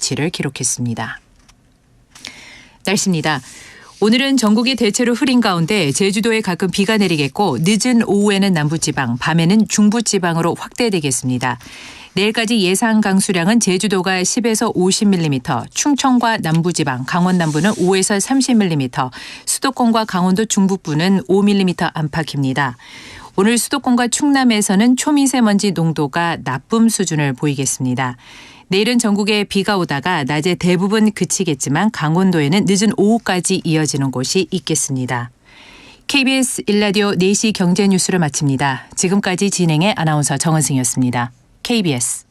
수치를 기록했습니다. 날씨입니다. 오늘은 전국이 대체로 흐린 가운데 제주도에 가끔 비가 내리겠고 늦은 오후에는 남부지방, 밤에는 중부지방으로 확대되겠습니다. 내일까지 예상 강수량은 제주도가 10에서 50mm, 충청과 남부지방, 강원 남부는 5에서 30mm, 수도권과 강원도 중북부는 5mm 안팎입니다. 오늘 수도권과 충남에서는 초미세먼지 농도가 나쁨 수준을 보이겠습니다. 내일은 전국에 비가 오다가 낮에 대부분 그치겠지만 강원도에는 늦은 오후까지 이어지는 곳이 있겠습니다. KBS 1라디오 4시 경제뉴스를 마칩니다. 지금까지 진행의 아나운서 정은승이었습니다. KBS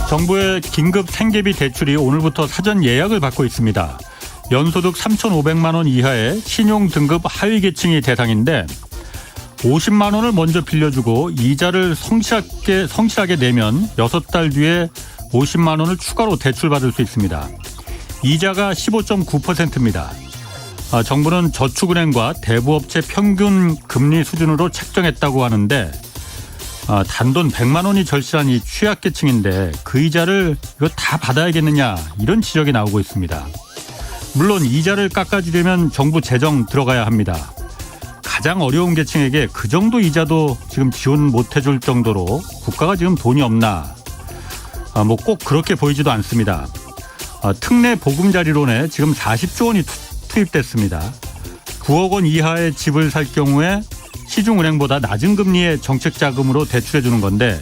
정부의 긴급 생계비 대출이 오늘부터 사전 예약을 받고 있습니다. 연소득 3,500만 원 이하의 신용 등급 하위 계층이 대상인데 50만 원을 먼저 빌려주고 이자를 성실하게 내면 6달 뒤에 50만 원을 추가로 대출받을 수 있습니다. 이자가 15.9%입니다. 정부는 저축은행과 대부업체 평균 금리 수준으로 책정했다고 하는데 단돈 100만 원이 절실한 이 취약계층인데 그 이자를 이거 다 받아야겠느냐 이런 지적이 나오고 있습니다. 물론 이자를 깎아주려면 정부 재정 들어가야 합니다. 가장 어려운 계층에게 그 정도 이자도 지금 지원 못 해줄 정도로 국가가 지금 돈이 없나 꼭 그렇게 보이지도 않습니다. 특례 보금자리론에 지금 40조 원이 투입됐습니다. 9억 원 이하의 집을 살 경우에 시중은행보다 낮은 금리의 정책자금으로 대출해 주는 건데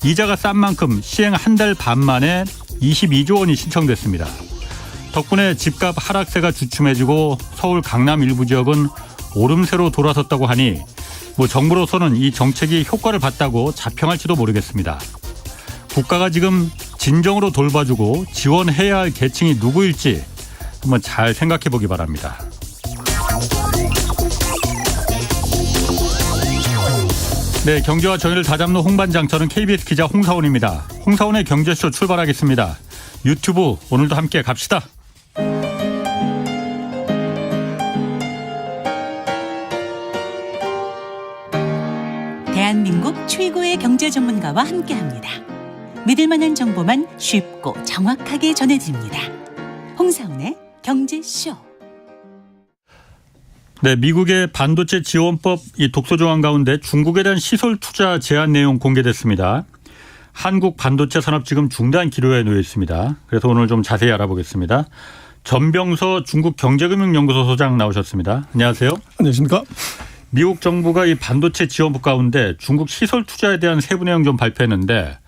이자가 싼 만큼 시행 한 달 반 만에 22조 원이 신청됐습니다. 덕분에 집값 하락세가 주춤해지고 서울 강남 일부 지역은 오름세로 돌아섰다고 하니 정부로서는 이 정책이 효과를 봤다고 자평할지도 모르겠습니다. 국가가 지금 진정으로 돌봐주고 지원해야 할 계층이 누구일지 한번 잘 생각해 보기 바랍니다. 네, 경제와 정의를 다잡는 홍반장, 저는 KBS 기자 홍사원입니다. 홍사원의 경제쇼 출발하겠습니다. 유튜브 오늘도 함께 갑시다. 대한민국 최고의 경제 전문가와 함께합니다. 믿을만한 정보만 쉽고 정확하게 전해드립니다. 홍사원의 경제쇼. 네, 미국의 반도체 지원법 이 독소 조항 가운데 중국에 대한 시설 투자 제한 내용 공개됐습니다. 한국 반도체 산업 지금 중단 기로에 놓여 있습니다. 그래서 오늘 좀 자세히 알아보겠습니다. 전병서 중국 경제금융연구소 소장 나오셨습니다. 안녕하세요. 안녕하십니까. 미국 정부가 이 반도체 지원법 가운데 중국 시설 투자에 대한 세부 내용 좀 발표했는데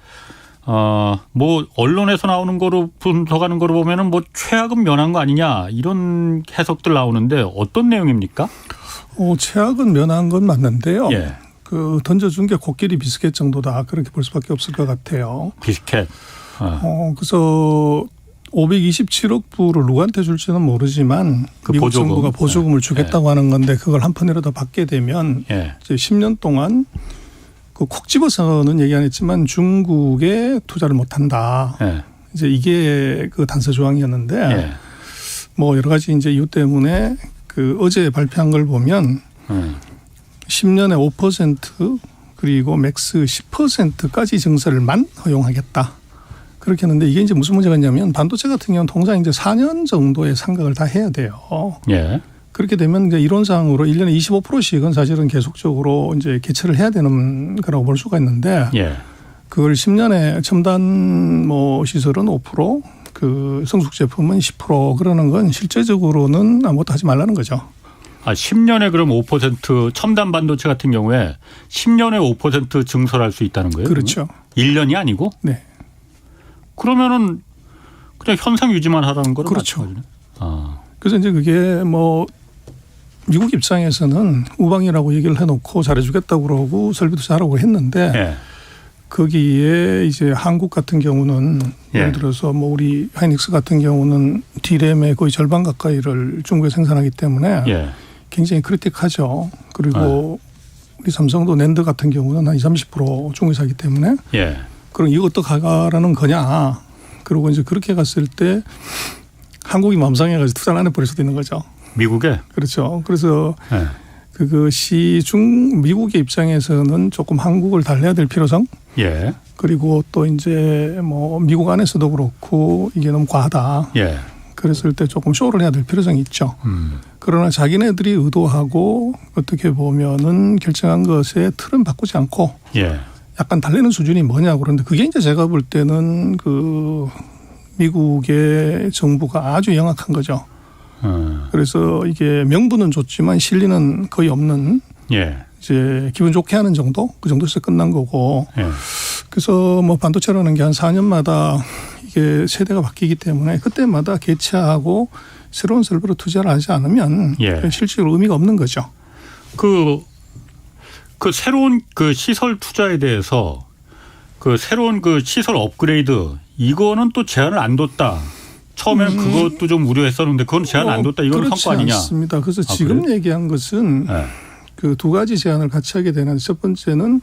언론에서 나오는 거로 분석하는 거로 보면은 최악은 면한 거 아니냐 이런 해석들 나오는데 어떤 내용입니까? 최악은 면한 건 맞는데요. 예. 던져준 게 코끼리 비스켓 정도다 그렇게 볼 수밖에 없을 것 같아요. 비스켓. 그래서 527억 불을 누구한테 줄지는 모르지만 미국 보조금. 정부가 보조금을 주겠다고 하는 건데 그걸 한 푼이라도 받게 되면 이제 10년 동안 콕 집어서는 얘기 안 했지만 중국에 투자를 못 한다. 이제 이게 그 단서 조항이었는데 여러 가지 이제 이유 때문에 어제 발표한 걸 보면 10년에 5% 그리고 맥스 10%까지 증설을만 허용하겠다. 그렇게 했는데 이게 이제 무슨 문제가 있냐면 반도체 같은 경우는 통상 이제 4년 정도의 상각을 다 해야 돼요. 그렇게 되면 이제 이론상으로 1년에 25%씩은 사실은 계속적으로 이제 개최를 해야 되는 거라고 볼 수가 있는데 그걸 10년에 첨단 시설은 5%, 성숙 제품은 10% 그러는 건 실제적으로는 아무것도 하지 말라는 거죠. 10년에 그럼 5% 첨단 반도체 같은 경우에 10년에 5% 증설할 수 있다는 거예요? 그렇죠. 그러면? 1년이 아니고? 네. 그러면은 그냥 현상 유지만 하라는 거는 그렇죠. 맞죠? 그래서 이제 그게 미국 입장에서는 우방이라고 얘기를 해놓고 잘해주겠다고 그러고 설비도 잘하고 했는데 거기에 이제 한국 같은 경우는 예를 들어서 우리 하이닉스 같은 경우는 D램의 거의 절반 가까이를 중국에 생산하기 때문에 굉장히 크리틱하죠. 그리고 우리 삼성도 낸드 같은 경우는 한 20-30% 중국에서 하기 때문에 그럼 이거 어떡하라는 거냐. 그리고 이제 그렇게 갔을 때 한국이 맘상해가지고 투자를 안 해버릴 수도 있는 거죠. 미국에? 그렇죠. 그래서 그것이 미국의 입장에서는 조금 한국을 달래야 될 필요성. 그리고 또 이제 뭐 미국 안에서도 그렇고 이게 너무 과하다. 그랬을 때 조금 쇼를 해야 될 필요성이 있죠. 그러나 자기네들이 의도하고 어떻게 보면은 결정한 것에 틀은 바꾸지 않고 약간 달래는 수준이 뭐냐고 그런데 그게 이제 제가 볼 때는 그 미국의 정부가 아주 영악한 거죠. 그래서 이게 명분은 좋지만 실리는 거의 없는 이제 기분 좋게 하는 정도 그 정도에서 끝난 거고 그래서 뭐 반도체라는 게 한 4년마다 이게 세대가 바뀌기 때문에 그때마다 개최하고 새로운 설비로 투자를 하지 않으면 실질적으로 의미가 없는 거죠. 그 새로운 그 시설 투자에 대해서 그 새로운 그 시설 업그레이드 이거는 또 제한을 안 뒀다. 처음에는 그것도 좀 우려했었는데 그건 제한을 안 뒀다. 이건 성과 아니냐? 그렇지 않습니다. 그래서 지금 그래? 얘기한 것은 그 두 가지 제한을 같이 하게 되는 첫 번째는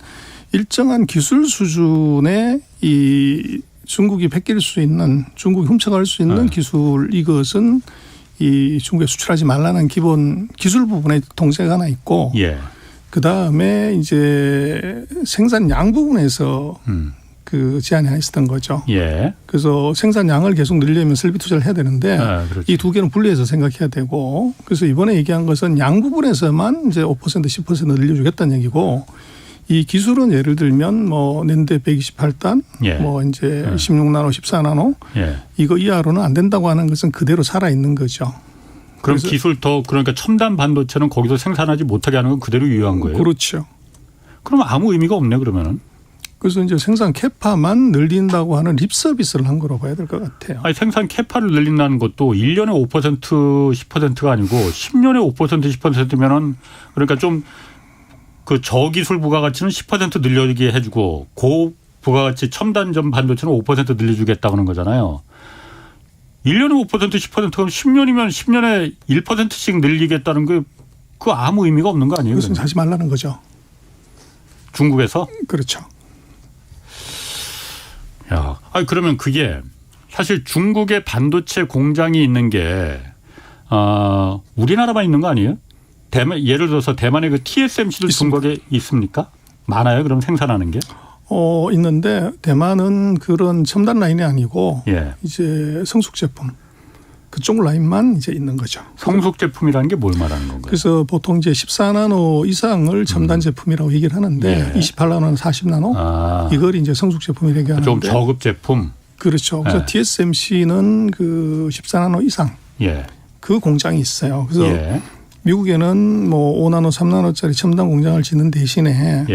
일정한 기술 수준의 이 중국이 베낄 수 있는 중국이 훔쳐갈 수 있는 기술 이것은 이 중국에 수출하지 말라는 기본 기술 부분에 통제가 하나 있고 그다음에 이제 생산량 부분에서 그 제한이 하나 있었던 거죠. 그래서 생산량을 계속 늘리려면 설비 투자를 해야 되는데 이 두 개는 분리해서 생각해야 되고 그래서 이번에 얘기한 것은 양 부분에서만 이제 5% 10% 늘려주겠다는 얘기고 이 기술은 예를 들면 뭐 낸드 128단 뭐 이제 16나노 14나노 이거 이하로는 안 된다고 하는 것은 그대로 살아 있는 거죠. 그럼 기술 더 그러니까 첨단 반도체는 거기서 생산하지 못하게 하는 건 그대로 유효한 거예요? 그렇죠. 그럼 아무 의미가 없네 그러면은. 그래서 이제 생산 캐파만 늘린다고 하는 립 서비스를 한 거로 봐야 될 것 같아요. 아니 생산 캐파를 늘린다는 것도 1년에 5% 10%가 아니고 10년에 5% 10%면은 그러니까 좀 그 저기술 부가가치는 10% 늘려주게 해주고 고부가가치 첨단전 반도체는 5% 늘려주겠다고 하는 거잖아요. 1년에 5% 10%면 10년이면 10년에 1%씩 늘리겠다는 게 그 아무 의미가 없는 거 아니에요? 그것은 하지 말라는 거죠. 중국에서? 그렇죠. 야, 아니 그러면 그게 사실 중국의 반도체 공장이 있는 게 우리나라만 있는 거 아니에요? 대만 예를 들어서 대만의 그 TSMC도 중국에 있습니까? 많아요? 그럼 생산하는 게? 있는데 대만은 그런 첨단 라인이 아니고 이제 성숙 제품 그쪽 라인만 이제 있는 거죠. 성숙 제품이라는 게 뭘 말하는 건가요? 그래서 보통 이제 14나노 이상을 첨단 제품이라고 얘기를 하는데 28나노는 40나노 이걸 이제 성숙 제품이라고 하는데 좀 저급 제품. 그렇죠. 그래서 TSMC는 그 14나노 이상 그 공장이 있어요. 그래서 미국에는 뭐 5나노, 3나노짜리 첨단 공장을 짓는 대신에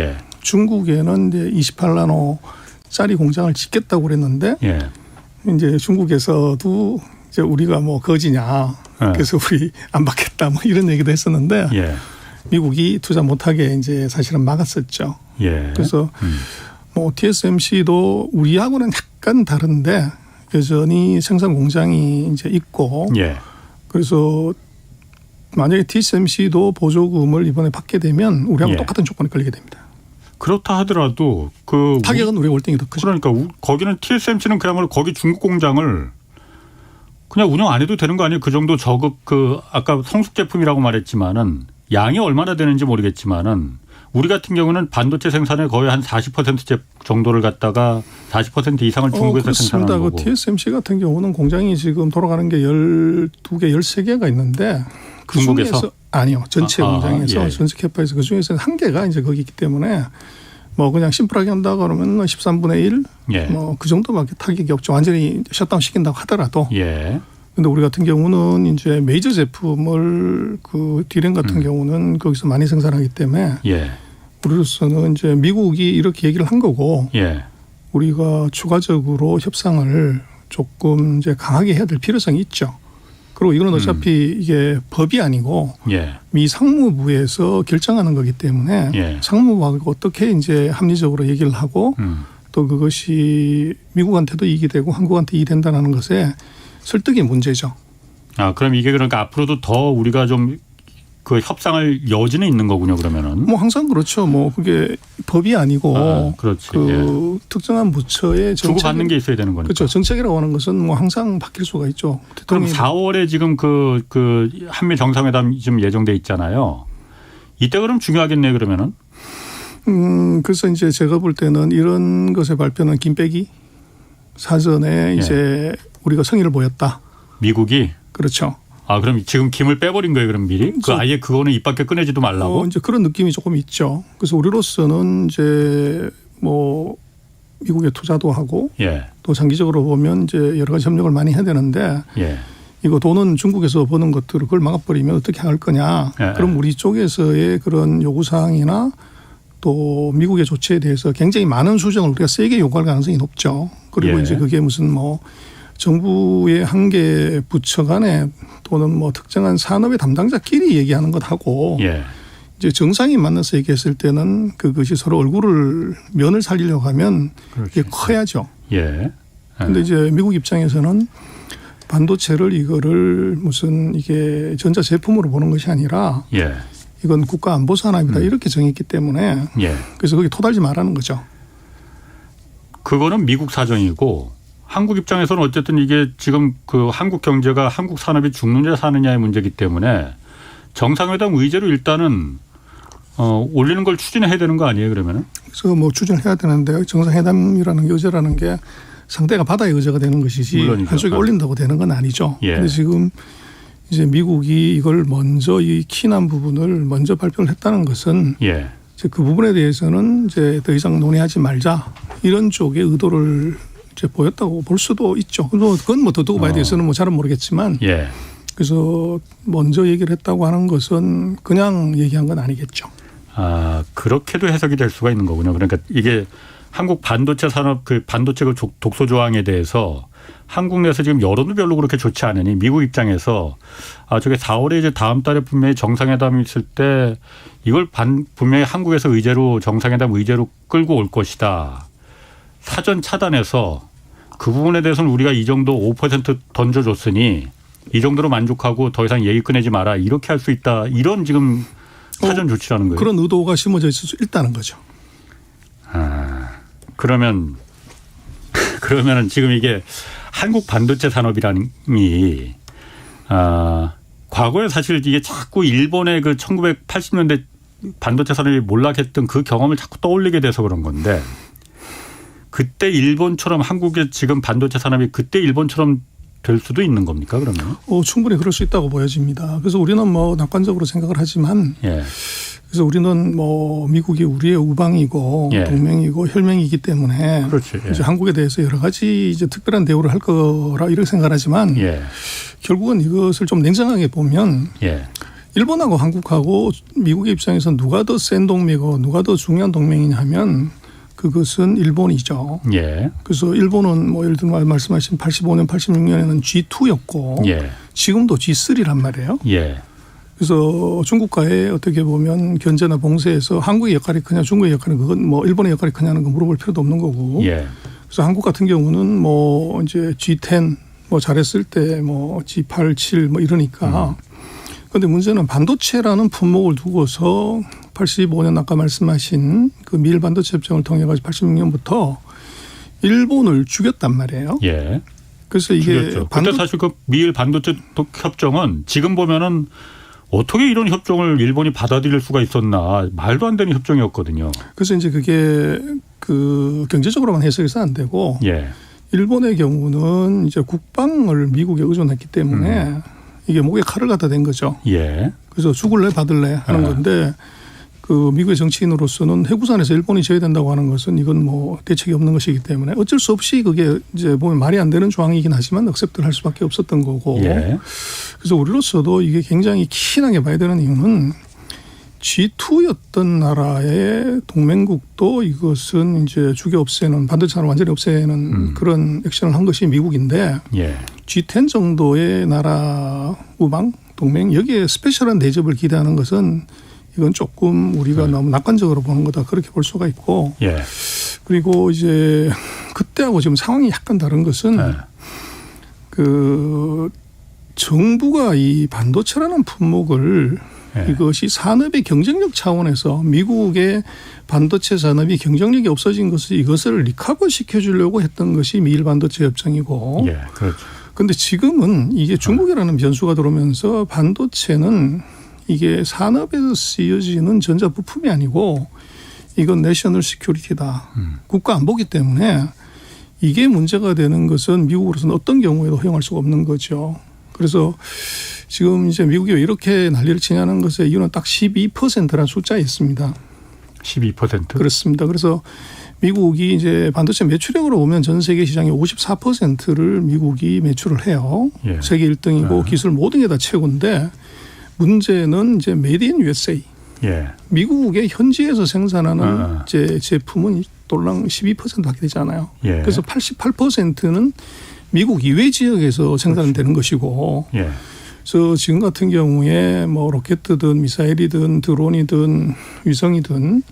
중국에는 이제 28나노짜리 공장을 짓겠다고 그랬는데 이제 중국에서도 이제 우리가 뭐 거지냐 그래서 우리 안 받겠다 뭐 이런 얘기도 했었는데 미국이 투자 못하게 이제 사실은 막았었죠. 그래서 뭐 TSMC도 우리하고는 약간 다른데 여전히 생산 공장이 이제 있고 그래서 만약에 TSMC도 보조금을 이번에 받게 되면 우리하고 똑같은 조건에 걸리게 됩니다. 그렇다 하더라도 그 타격은 우리가 월등히 더 크죠. 그러니까 거기는 TSMC는 그야말로 거기 중국 공장을 그냥 운영 안 해도 되는 거 아니에요? 그 정도 저급 그 아까 성숙 제품이라고 말했지만은 양이 얼마나 되는지 모르겠지만은 우리 같은 경우는 반도체 생산의 거의 한 40% 정도를 갖다가 40% 이상을 중국에서 생산하는 거고. 그 TSMC 같은 경우는 공장이 지금 돌아가는 게 12개, 13개가 있는데 그 중국에서? 중에서 아니요. 전체 공장에서 전체 캐파에서 그 중에서 한 개가 이제 거기 있기 때문에 뭐 그냥 심플하게 한다 그러면 13분의 1 뭐 그 정도밖에 타격이 없죠. 완전히 셧다운 시킨다고 하더라도. 근데 우리 같은 경우는 이제 메이저 제품을 그 디램 같은 경우는 거기서 많이 생산하기 때문에 우리로서는 이제 미국이 이렇게 얘기를 한 거고 우리가 추가적으로 협상을 조금 이제 강하게 해야 될 필요성이 있죠. 그리고 이거는 어차피 이게 법이 아니고 미 상무부에서 결정하는 거기 때문에 상무부하고 어떻게 이제 합리적으로 얘기를 하고 또 그것이 미국한테도 이익이 되고 한국한테 이익이 된다는 것에 설득이 문제죠. 그럼 이게 그러니까 앞으로도 더 우리가 좀 그 협상할 여지는 있는 거군요. 그러면은. 뭐 항상 그렇죠. 뭐 그게 법이 아니고 그렇지. 그 특정한 부처의 주고 받는 게 있어야 되는 거니까. 그렇죠. 정책이라고 하는 것은 뭐 항상 바뀔 수가 있죠. 그럼 4월에 지금 그 한미 정상회담 좀 예정돼 있잖아요. 이때 그럼 중요하겠네요. 그러면은. 그래서 이제 제가 볼 때는 이런 것의 발표는 김빼기 사전에 이제 우리가 성의를 보였다. 미국이. 그렇죠. 아, 그럼 지금 김을 빼버린 거예요, 그럼 미리? 그 아예 그거는 입 밖에 꺼내지도 말라고? 이제 그런 느낌이 조금 있죠. 그래서 우리로서는 이제 뭐 미국에 투자도 하고 또 장기적으로 보면 이제 여러 가지 협력을 많이 해야 되는데 이거 돈은 중국에서 버는 것들을 그걸 막아버리면 어떻게 할 거냐. 그럼 우리 쪽에서의 그런 요구사항이나 또 미국의 조치에 대해서 굉장히 많은 수정을 우리가 세게 요구할 가능성이 높죠. 그리고 이제 그게 무슨 뭐 정부의 한 개 부처 간에 또는 뭐 특정한 산업의 담당자끼리 얘기하는 것하고 이제 정상이 만나서 얘기했을 때는 그것이 서로 면을 살리려고 하면 이게 커야죠. 그런데 이제 미국 입장에서는 반도체를 이거를 무슨 이게 전자제품으로 보는 것이 아니라 이건 국가 안보 산업이다 이렇게 정했기 때문에 그래서 거기 토달지 말라는 거죠. 그거는 미국 사정이고 한국 입장에서는 어쨌든 이게 지금 그 한국 경제가 한국 산업이 죽느냐 사느냐의 문제이기 때문에 정상회담 의제로 일단은 올리는 걸 추진해야 되는 거 아니에요, 그러면은? 그래서 뭐 추진해야 되는데 정상회담이라는 게 의제라는 게 상대가 받아야 의제가 되는 것이지 한쪽에 올린다고 되는 건 아니죠. 그런데 지금 이제 미국이 이걸 먼저 이 키난 부분을 먼저 발표를 했다는 것은 이제 그 부분에 대해서는 이제 더 이상 논의하지 말자 이런 쪽의 의도를 이제 보였다고 볼 수도 있죠. 그건 뭐 더 두고 봐야 돼서는 뭐 잘은 모르겠지만 그래서 먼저 얘기를 했다고 하는 것은 그냥 얘기한 건 아니겠죠. 아, 그렇게도 해석이 될 수가 있는 거군요. 그러니까 이게 한국 반도체 산업 그 반도체 독소 조항에 대해서 한국 내에서 지금 여론도 별로 그렇게 좋지 않으니 미국 입장에서 저게 4월에 이제 다음 달에 분명히 정상회담이 있을 때 이걸 분명히 한국에서 정상회담 의제로 끌고 올 것이다. 사전 차단해서 그 부분에 대해서는 우리가 이 정도 5% 던져줬으니 이 정도로 만족하고 더 이상 얘기 꺼내지 마라. 이렇게 할 수 있다. 이런 지금 사전 조치라는 거예요. 그런 의도가 심어져 있을 수 있다는 거죠. 그러면은 지금 이게 한국 반도체 산업이라니 과거에 사실 이게 자꾸 일본의 그 1980년대 반도체 산업이 몰락했던 그 경험을 자꾸 떠올리게 돼서 그런 건데 그때 일본처럼 한국의 지금 반도체 산업이 그때 일본처럼 될 수도 있는 겁니까 그러면? 충분히 그럴 수 있다고 보여집니다. 그래서 우리는 뭐 낙관적으로 생각을 하지만 그래서 우리는 뭐 미국이 우리의 우방이고 동맹이고 혈맹이기 때문에 이제 한국에 대해서 여러 가지 이제 특별한 대우를 할 거라 이렇게 생각하지만 결국은 이것을 좀 냉정하게 보면 일본하고 한국하고 미국의 입장에서 누가 더 센 동맹이고 누가 더 중요한 동맹이냐 하면 그것은 일본이죠. 그래서 일본은 뭐 예를 들면 말씀하신 85년, 86년에는 G2였고 지금도 G3란 말이에요. 그래서 중국과의 어떻게 보면 견제나 봉쇄에서 한국의 역할이 크냐 중국의 역할이 그건 뭐 일본의 역할이 크냐는 거 물어볼 필요도 없는 거고. 그래서 한국 같은 경우는 뭐 이제 G10 뭐 잘했을 때 뭐 G8, 7 뭐 이러니까. 그런데 문제는 반도체라는 품목을 두고서 85년 아까 말씀하신 그 미일 반도체 협정을 통해 가지고 86년부터 일본을 죽였단 말이에요. 그래서 이게 그때 사실 그 미일 반도체 협정은 지금 보면은 어떻게 이런 협정을 일본이 받아들일 수가 있었나 말도 안 되는 협정이었거든요. 그래서 이제 그게 그 경제적으로만 해석해서 안 되고 일본의 경우는 이제 국방을 미국에 의존했기 때문에 이게 목에 칼을 갖다 댄 거죠. 그래서 죽을래 받을래 하는 건데 그 미국의 정치인으로서는 해구산에서 일본이 져야 된다고 하는 것은 이건 뭐 대책이 없는 것이기 때문에 어쩔 수 없이 그게 이제 보면 말이 안 되는 조항이긴 하지만 억셉트를 할 수밖에 없었던 거고. 그래서 우리로서도 이게 굉장히 키나게 봐야 되는 이유는 G2였던 나라의 동맹국도 이것은 이제 죽여 없애는 반도체 산업을 완전히 없애는 그런 액션을 한 것이 미국인데 G10 정도의 나라 우방 동맹 여기에 스페셜한 대접을 기대하는 것은 이건 조금 우리가 너무 낙관적으로 보는 거다 그렇게 볼 수가 있고 그리고 이제 그때하고 지금 상황이 약간 다른 것은 그 정부가 이 반도체라는 품목을 이것이 산업의 경쟁력 차원에서 미국의 반도체 산업이 경쟁력이 없어진 것을 이것을 리커버 시켜주려고 했던 것이 미일 반도체 협정이고. 예, 그렇죠. 그런데 지금은 이게 중국이라는 변수가 들어오면서 반도체는 이게 산업에서 쓰여지는 전자부품이 아니고 이건 내셔널 시큐리티다. 국가 안보기 때문에 이게 문제가 되는 것은 미국으로서는 어떤 경우에도 허용할 수가 없는 거죠. 그래서 지금 이제 미국이 왜 이렇게 난리를 치냐는 것의 이유는 딱 12%라는 숫자에 있습니다. 12%? 그렇습니다. 그래서 미국이 이제 반도체 매출액으로 보면 전 세계 시장의 54%를 미국이 매출을 해요. 예. 세계 1등이고 기술 모든 게 다 최고인데 문제는 이제 메이드 인 USA. 예. 미국의 현지에서 생산하는 이제 제품은 돌랑 12%밖에 되지 않아요. 예. 그래서 88%는 미국 이외 지역에서 생산되는 것이고. 예. 그래서 지금 같은 경우에 뭐 로켓이든 미사일이든 드론이든 위성이든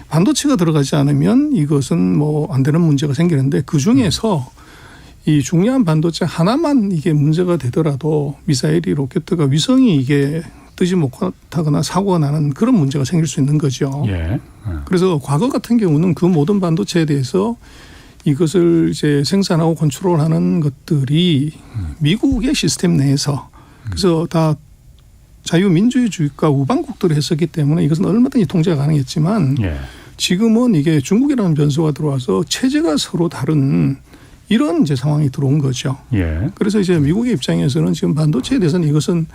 반도체가 들어가지 않으면 이것은 뭐 안 되는 문제가 생기는데 그 중에서 이 중요한 반도체 하나만 이게 문제가 되더라도 미사일이 로켓과 위성이 이게 뜨지 못하거나 사고가 나는 그런 문제가 생길 수 있는 거죠. 예. 그래서 과거 같은 경우는 그 모든 반도체에 대해서 이것을 이제 생산하고 컨트롤하는 것들이 미국의 시스템 내에서 그래서 다 자유민주주의과 우방국들이 했었기 때문에 이것은 얼마든지 통제가 가능했지만 예. 지금은 이게 중국이라는 변수가 들어와서 체제가 서로 다른 이런 이제 상황이 들어온 거죠. 예. 그래서 이제 미국의 입장에서는 지금 반도체에 대해서는 이것은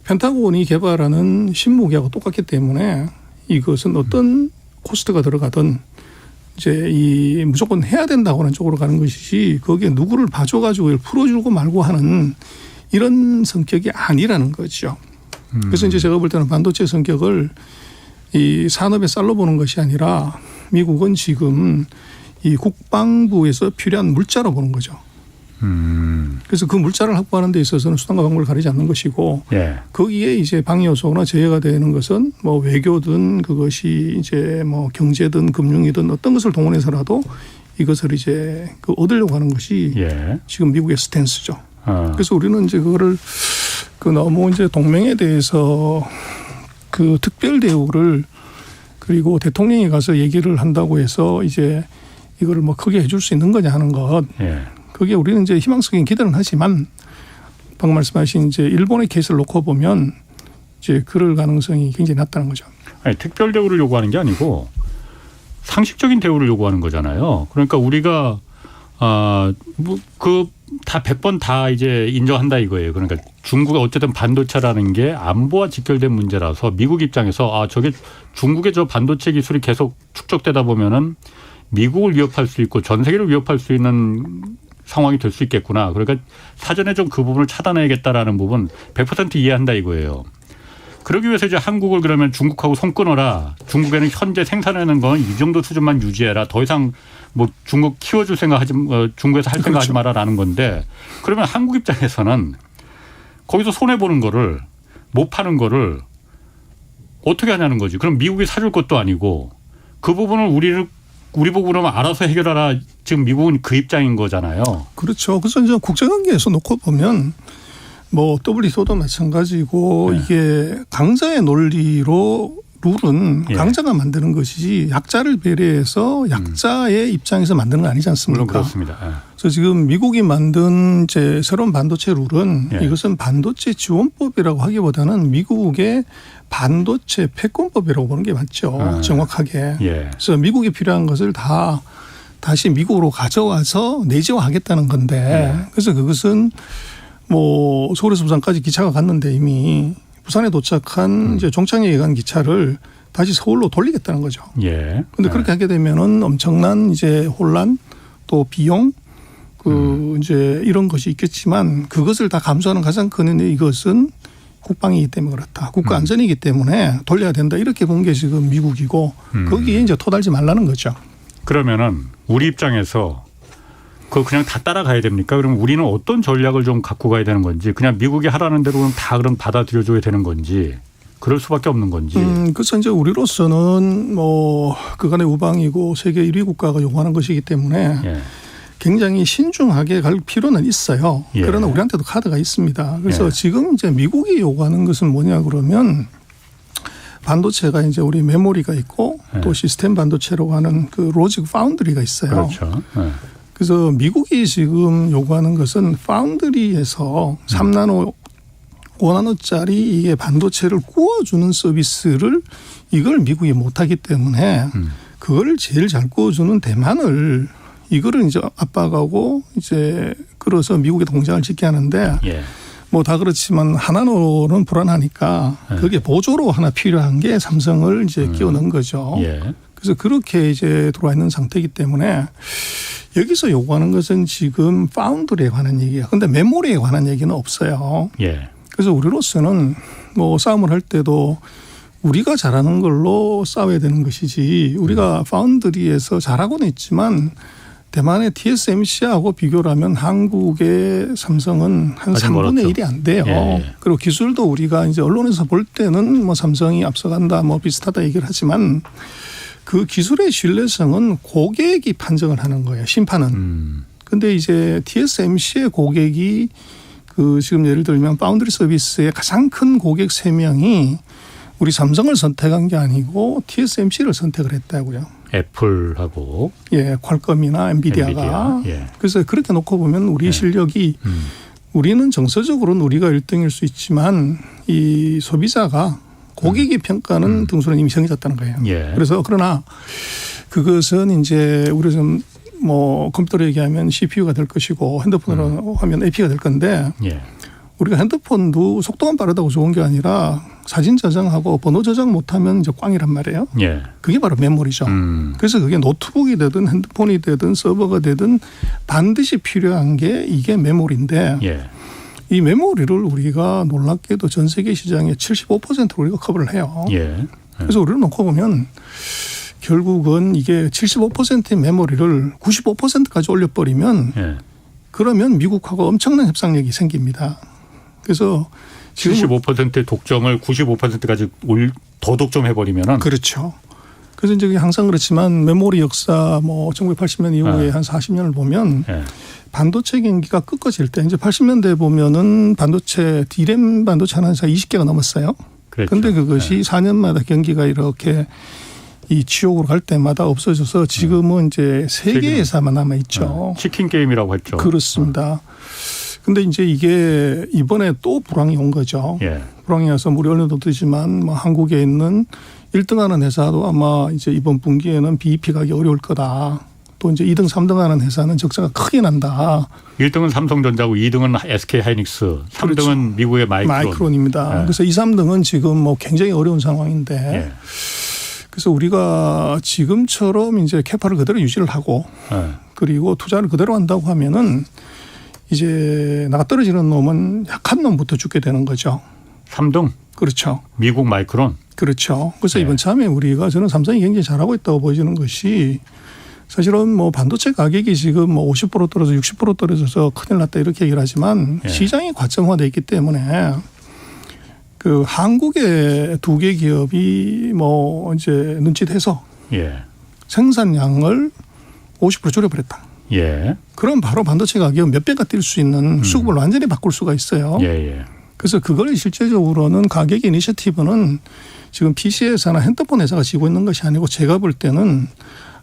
펜타곤이 개발하는 신무기하고 똑같기 때문에 이것은 어떤 코스트가 들어가든 이제 이 무조건 해야 된다고 하는 쪽으로 가는 것이지 거기에 누구를 봐줘가지고 풀어주고 말고 하는 이런 성격이 아니라는 거죠. 그래서 이제 제가 볼 때는 반도체 성격을 이 산업의 쌀로 보는 것이 아니라 미국은 지금 이 국방부에서 필요한 물자로 보는 거죠. 그래서 그 물자를 확보하는 데 있어서는 수단과 방법을 가리지 않는 것이고 예. 거기에 이제 방해 요소나 제외가 되는 것은 뭐 외교든 그것이 이제 뭐 경제든 금융이든 어떤 것을 동원해서라도 이것을 이제 그 얻으려고 하는 것이 예. 지금 미국의 스탠스죠. 그래서 우리는 이제 그거를 그 너무 이제 동맹에 대해서 그 특별 대우를 그리고 대통령이 가서 얘기를 한다고 해서 이제 이거를 뭐 크게 해줄 수 있는 거냐 하는 것. 예. 그게 우리는 이제 희망적인 기대는 하지만 방금 말씀하신 이제 일본의 케이스를 놓고 보면 이제 그럴 가능성이 굉장히 낮다는 거죠. 아니, 특별 대우를 요구하는 게 아니고 상식적인 대우를 요구하는 거잖아요. 그러니까 우리가 그 다 100번 다 이제 인정한다 이거예요. 그러니까 중국의 어쨌든 반도체라는 게 안보와 직결된 문제라서 미국 입장에서 저게 중국의 저 반도체 기술이 계속 축적되다 보면은 미국을 위협할 수 있고 전 세계를 위협할 수 있는 상황이 될 수 있겠구나. 그러니까 사전에 좀 그 부분을 차단해야겠다라는 부분 100% 이해한다 이거예요. 그러기 위해서 이제 한국을 그러면 중국하고 손 끊어라. 중국에는 현재 생산하는 건 이 정도 수준만 유지해라. 더 이상 뭐 중국 키워줄 생각하지 중국에서 할 생각하지 마라라는 건데 그러면 한국 입장에서는 거기서 손해 보는 거를 못 파는 거를 어떻게 하냐는 거지. 그럼 미국이 사줄 것도 아니고 그 부분을 우리 보고 그러면 알아서 해결하라. 지금 미국은 그 입장인 거잖아요. 그렇죠. 그래서 이제 국제관계에서 놓고 보면 뭐 WTO도 마찬가지고 네. 이게 강자의 논리로 룰은 예. 강자가 만드는 것이지 약자를 배려해서 약자의 입장에서 만드는 건 아니지 않습니까? 물론 그렇습니다. 예. 그래서 지금 미국이 만든 이제 새로운 반도체 룰은 예. 이것은 반도체 지원법이라고 하기보다는 미국의 반도체 패권법이라고 보는 게 맞죠. 정확하게. 예. 그래서 미국이 필요한 것을 다시 미국으로 가져와서 내재화하겠다는 건데 그래서 그것은 뭐 서울에서 부산까지 기차가 갔는데 이미 부산에 도착한 이제 종착역에 간 기차를 다시 서울로 돌리겠다는 거죠. 예. 그런데 그렇게 하게 되면은 엄청난 이제 혼란 또 비용 이제 이런 것이 있겠지만 그것을 다 감수하는 가장 큰 이것은 국방이기 때문에 그렇다. 국가 안전이기 때문에 돌려야 된다. 이렇게 본 게 지금 미국이고 거기에 이제 토달지 말라는 거죠. 그러면은 우리 입장에서 그거 그냥 다 따라가야 됩니까? 그럼 우리는 어떤 전략을 좀 갖고 가야 되는 건지 그냥 미국이 하라는 대로 다 그럼 받아들여줘야 되는 건지 그럴 수밖에 없는 건지. 그래서 이제 우리로서는 뭐 그간의 우방이고 세계 1위 국가가 요구하는 것이기 때문에 예. 굉장히 신중하게 갈 필요는 있어요. 예. 그러나 우리한테도 카드가 있습니다. 그래서 예. 지금 이제 미국이 요구하는 것은 뭐냐 그러면 반도체가 이제 우리 메모리가 있고 네. 또 시스템 반도체라고 하는 그 로직 파운드리가 있어요. 그렇죠. 네. 그래서 미국이 지금 요구하는 것은 파운드리에서 3나노, 5나노짜리 이게 반도체를 구워주는 서비스를 이걸 미국이 못하기 때문에 그걸 제일 잘 구워주는 대만을 이거를 이제 압박하고 이제 끌어서 미국에 공장을 짓게 하는데 예. 뭐 다 그렇지만 하나로는 불안하니까 그게 보조로 하나 필요한 게 삼성을 이제 끼워 넣은 거죠. 예. 그래서 그렇게 이제 들어와 있는 상태이기 때문에 여기서 요구하는 것은 지금 파운드리에 관한 얘기야. 근데 메모리에 관한 얘기는 없어요. 예. 그래서 우리로서는 뭐 싸움을 할 때도 우리가 잘하는 걸로 싸워야 되는 것이지 우리가 파운드리에서 잘하고는 있지만 대만의 TSMC하고 비교를 하면 한국의 삼성은 한 3분의 1이 안 돼요. 예. 그리고 기술도 우리가 이제 언론에서 볼 때는 뭐 삼성이 앞서간다 뭐 비슷하다 얘기를 하지만 그 기술의 신뢰성은 고객이 판정을 하는 거예요. 심판은. 근데 이제 TSMC의 고객이 그 지금 예를 들면 파운드리 서비스의 가장 큰 고객 3명이 우리 삼성을 선택한 게 아니고 TSMC를 선택을 했다고요. 애플하고 예, 퀄컴이나 엔비디아가. 예. 그래서 그렇게 놓고 보면 우리 예. 실력이 우리는 정서적으로는 우리가 1등일 수 있지만 이 소비자가 고객의 평가는 등수는 이미 정해졌다는 거예요. 예. 그래서 그러나 그것은 이제 우리 좀 뭐 컴퓨터로 얘기하면 CPU가 될 것이고 핸드폰으로 하면 AP가 될 건데 예. 우리가 핸드폰도 속도만 빠르다고 좋은 게 아니라 사진 저장하고 번호 저장 못하면 이제 꽝이란 말이에요. 예. 그게 바로 메모리죠. 그래서 그게 노트북이 되든 핸드폰이 되든 서버가 되든 반드시 필요한 게 이게 메모리인데 예. 이 메모리를 우리가 놀랍게도 전 세계 시장의 75%를 우리가 커버를 해요. 예. 그래서 우리를 놓고 보면 결국은 이게 75%의 메모리를 95%까지 올려버리면 예. 그러면 미국하고 엄청난 협상력이 생깁니다. 그래서 지금 75%의 독점을 95%까지 더 독점해버리면은 그렇죠. 그래서 이제 항상 그렇지만 메모리 역사 뭐 1980년 이후에 한 40년을 보면 반도체 경기가 꺾어질 때 이제 80년대 보면은 반도체 D램 반도체 하나 회사 20개가 넘었어요. 그런데 그것이 4년마다 경기가 이렇게 이 지옥으로 갈 때마다 없어져서 지금은 이제 3개 회사만 남아 있죠. 치킨 게임이라고 했죠. 그렇습니다. 근데 이제 이게 이번에 또 불황이 온 거죠. 예. 불황이 와서 우리 언론도 뜨지만 뭐 한국에 있는 1등하는 회사도 아마 이제 이번 분기에는 BEP 가기 어려울 거다. 또 이제 2등, 3등하는 회사는 적자가 크게 난다. 1등은 삼성전자고 2등은 SK 하이닉스, 3등은 그렇죠. 미국의 마이크론입니다. 예. 그래서 2, 3등은 지금 뭐 굉장히 어려운 상황인데 예. 그래서 우리가 지금처럼 이제 캐파를 그대로 유지를 하고 그리고 투자를 그대로 한다고 하면은 이제 나가 떨어지는 놈은 약한 놈부터 죽게 되는 거죠. 3등? 그렇죠. 미국 마이크론? 그렇죠. 그래서 이번 참에 우리가 저는 삼성이 굉장히 잘하고 있다고 보여지는 것이 사실은 뭐 반도체 가격이 지금 뭐 50% 떨어져 60% 떨어져서 큰일 났다 이렇게 얘기를 하지만 시장이 과점화되어 있기 때문에 그 한국의 2개 기업이 뭐 이제 눈짓해서 생산량을 50% 줄여버렸다. 예. 그럼 바로 반도체 가격은 몇 배가 뛸 수 있는 수급을 완전히 바꿀 수가 있어요. 예. 그래서 그걸 실제적으로는 가격 이니셔티브는 지금 PC 회사나 핸드폰 회사가 지고 있는 것이 아니고 제가 볼 때는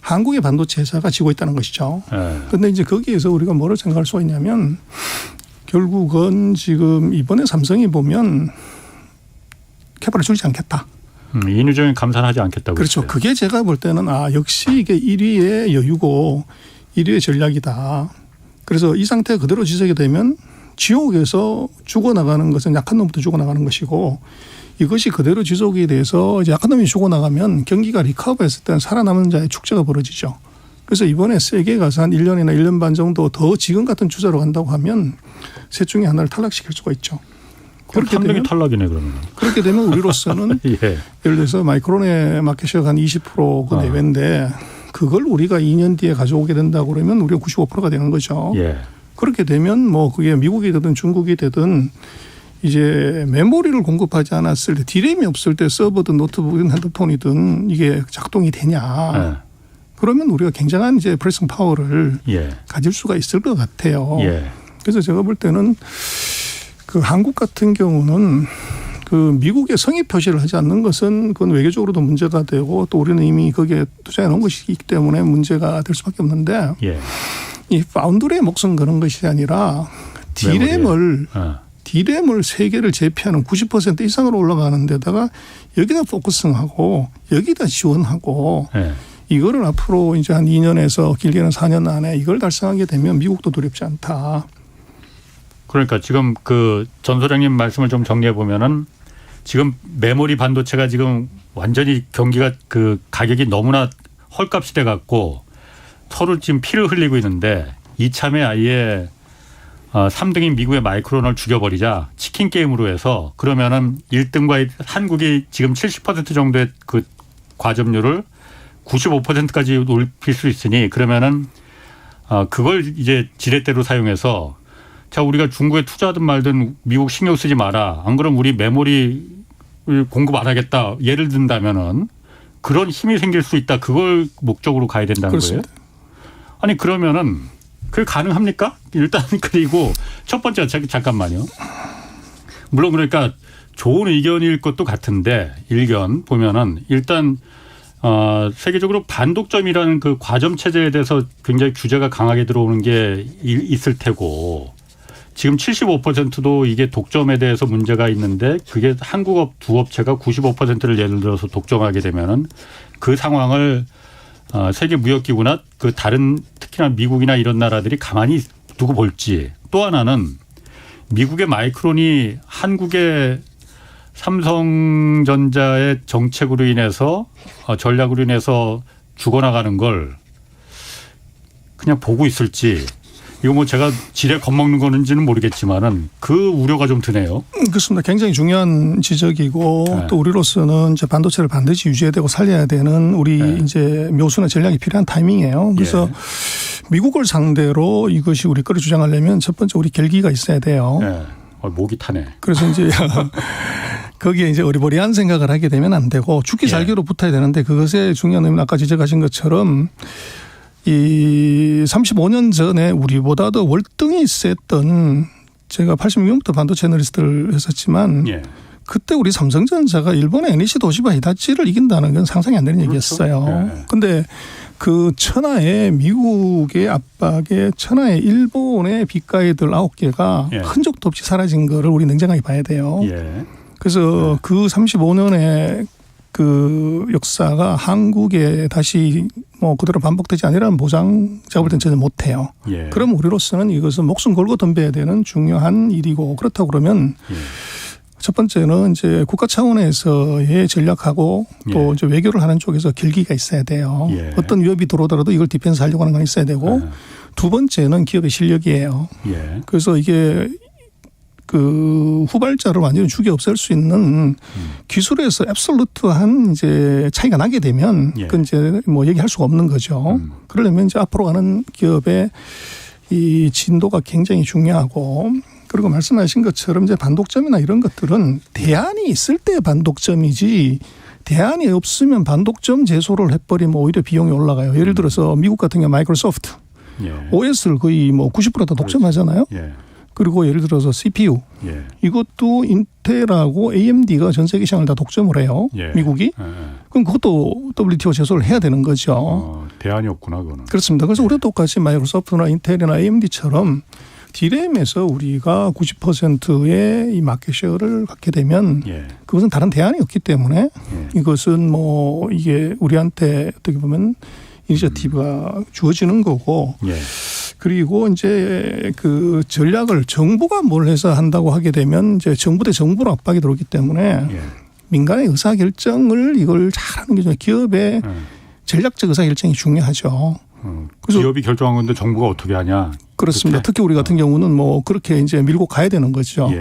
한국의 반도체 회사가 지고 있다는 것이죠. 그런데 이제 거기에서 우리가 뭐를 생각할 수가 있냐면 결국은 지금 이번에 삼성이 보면 캐파를 줄이지 않겠다. 인위적인 감산하지 않겠다고. 그렇죠. 했어요. 그게 제가 볼 때는 역시 이게 1위의 여유고 1위의 전략이다. 그래서 이 상태가 그대로 지속이 되면 지옥에서 죽어나가는 것은 약한 놈부터 죽어나가는 것이고 이것이 그대로 지속이 돼서 이제 약한 놈이 죽어나가면 경기가 리커버했을 때는 살아남은 자의 축제가 벌어지죠. 그래서 이번에 세게 가서 한 1년이나 1년 반 정도 더 지금 같은 투자로 간다고 하면 셋 중에 하나를 탈락시킬 수가 있죠. 그렇게 되면 탈락이네 그러면. 그렇게 되면 우리로서는 예를 들어서 마이크론의 마켓시가 한 20% 그 내외인데 그걸 우리가 2년 뒤에 가져오게 된다고 그러면 우리가 95%가 되는 거죠. 그렇게 되면 뭐 그게 미국이 되든 중국이 되든 이제 메모리를 공급하지 않았을 때 D램이 없을 때 서버든 노트북이든 핸드폰이든 이게 작동이 되냐. 그러면 우리가 굉장한 이제 프레싱 파워를 가질 수가 있을 것 같아요. 그래서 제가 볼 때는 그 한국 같은 경우는 그 미국의 성의 표시를 하지 않는 것은 그건 외교적으로도 문제가 되고 또 우리는 이미 거기에 투자해 놓은 것이기 때문에 문제가 될 수밖에 없는데 예. 이 파운드리의 몫은 그런 것이 아니라 디램을 세계를 제패하는 90% 이상으로 올라가는 데다가 여기다 포커싱하고 여기다 지원하고 예. 이거를 앞으로 이제 한 2년에서 길게는 4년 안에 이걸 달성하게 되면 미국도 두렵지 않다. 그러니까 지금 그 전 소장님 말씀을 좀 정리해 보면은 지금 메모리 반도체가 지금 완전히 경기가 그 가격이 너무나 헐값이 돼 갖고 서로 지금 피를 흘리고 있는데 이참에 아예 3등인 미국의 마이크론을 죽여버리자 치킨 게임으로 해서 그러면은 1등과 한국이 지금 70% 정도의 그 과점률을 95%까지 높일 수 있으니 그러면은 그걸 이제 지렛대로 사용해서 자 우리가 중국에 투자하든 말든 미국 신경 쓰지 마라. 안 그러면 우리 메모리 공급 안 하겠다. 예를 든다면은 그런 힘이 생길 수 있다. 그걸 목적으로 가야 된다는 그렇습니다. 거예요. 아니 그러면은 그게 가능합니까? 일단 그리고 첫 번째 잠깐만요. 물론 그러니까 좋은 의견일 것도 같은데 일견 보면은 일단 세계적으로 반독점이라는 그 과점 체제에 대해서 굉장히 규제가 강하게 들어오는 게 있을 테고 지금 75%도 이게 독점에 대해서 문제가 있는데 그게 한국 두 업체가 95%를 예를 들어서 독점하게 되면은 그 상황을 세계 무역기구나 그 다른 특히나 미국이나 이런 나라들이 가만히 두고 볼지 또 하나는 미국의 마이크론이 한국의 삼성전자의 정책으로 인해서 전략으로 인해서 죽어나가는 걸 그냥 보고 있을지 이거 뭐 제가 지레 겁먹는 거는지는 모르겠지만은 그 우려가 좀 드네요. 그렇습니다. 굉장히 중요한 지적이고 네. 또 우리로서는 이제 반도체를 반드시 유지해야 되고 살려야 되는 우리 네. 이제 묘수나 전략이 필요한 타이밍이에요. 그래서 미국을 상대로 이것이 우리 거를 주장하려면 첫 번째 우리 결기가 있어야 돼요. 네. 목이 타네. 그래서 이제 거기에 이제 어리버리한 생각을 하게 되면 안 되고 죽기 살기로 붙어야 되는데 그것의 중요한 의미는 아까 지적하신 것처럼 이 35년 전에 우리보다 더 월등히 셌던 제가 86년부터 반도체 애널리스트를 했었지만 그때 우리 삼성전자가 일본의 NEC 도시바 히다치를 이긴다는 건 상상이 안 되는 얘기였어요. 그런데 그 천하의 미국의 압박에 천하의 일본의 빚가이들 9개가 흔적도 없이 사라진 거를 우리 냉정하게 봐야 돼요. 그래서 그 35년의 그 역사가 한국에 다시 뭐 그대로 반복되지 않으라는 보장 제가 볼 때는 전혀 못해요. 그럼 우리로서는 이것은 목숨 걸고 덤벼야 되는 중요한 일이고 그렇다고 그러면 첫 번째는 이제 국가 차원에서의 전략하고 또 이제 외교를 하는 쪽에서 결기가 있어야 돼요. 어떤 위협이 들어오더라도 이걸 디펜스 하려고 하는 건 있어야 되고 두 번째는 기업의 실력이에요. 그래서 이게 그 후발자를 완전히 죽여 없앨 수 있는 기술에서 앱솔루트한 이제 차이가 나게 되면 그건 이제 뭐 얘기할 수가 없는 거죠. 그러려면 이제 앞으로 가는 기업의 이 진도가 굉장히 중요하고 그리고 말씀하신 것처럼 이제 반독점이나 이런 것들은 대안이 있을 때 반독점이지 대안이 없으면 반독점 제소를 해버리면 오히려 비용이 올라가요. 예를 들어서 미국 같은 경우 마이크로소프트 OS를 거의 뭐 90% 다 독점하잖아요. 그리고 예를 들어서 CPU 이것도 인텔하고 AMD가 전 세계 시장을 다 독점을 해요. 미국이. 그럼 그것도 WTO 제소를 해야 되는 거죠. 대안이 없구나 그거는. 그렇습니다. 그래서 우리도 똑같이 마이크로소프트나 인텔이나 AMD처럼 D램에서 우리가 90%의 이 마켓쉐어를 갖게 되면 그것은 다른 대안이 없기 때문에 이것은 뭐 이게 우리한테 어떻게 보면 이니셔티브가 주어지는 거고 그리고 이제 그 전략을 정부가 뭘 해서 한다고 하게 되면 이제 정부 대 정부로 압박이 들어오기 때문에 민간의 의사결정을 이걸 잘하는 게 기업의 전략적 의사결정이 중요하죠. 그래서 기업이 결정한 건데 정부가 어떻게 하냐. 그렇습니다. 특히 우리 같은 경우는 뭐 그렇게 이제 밀고 가야 되는 거죠.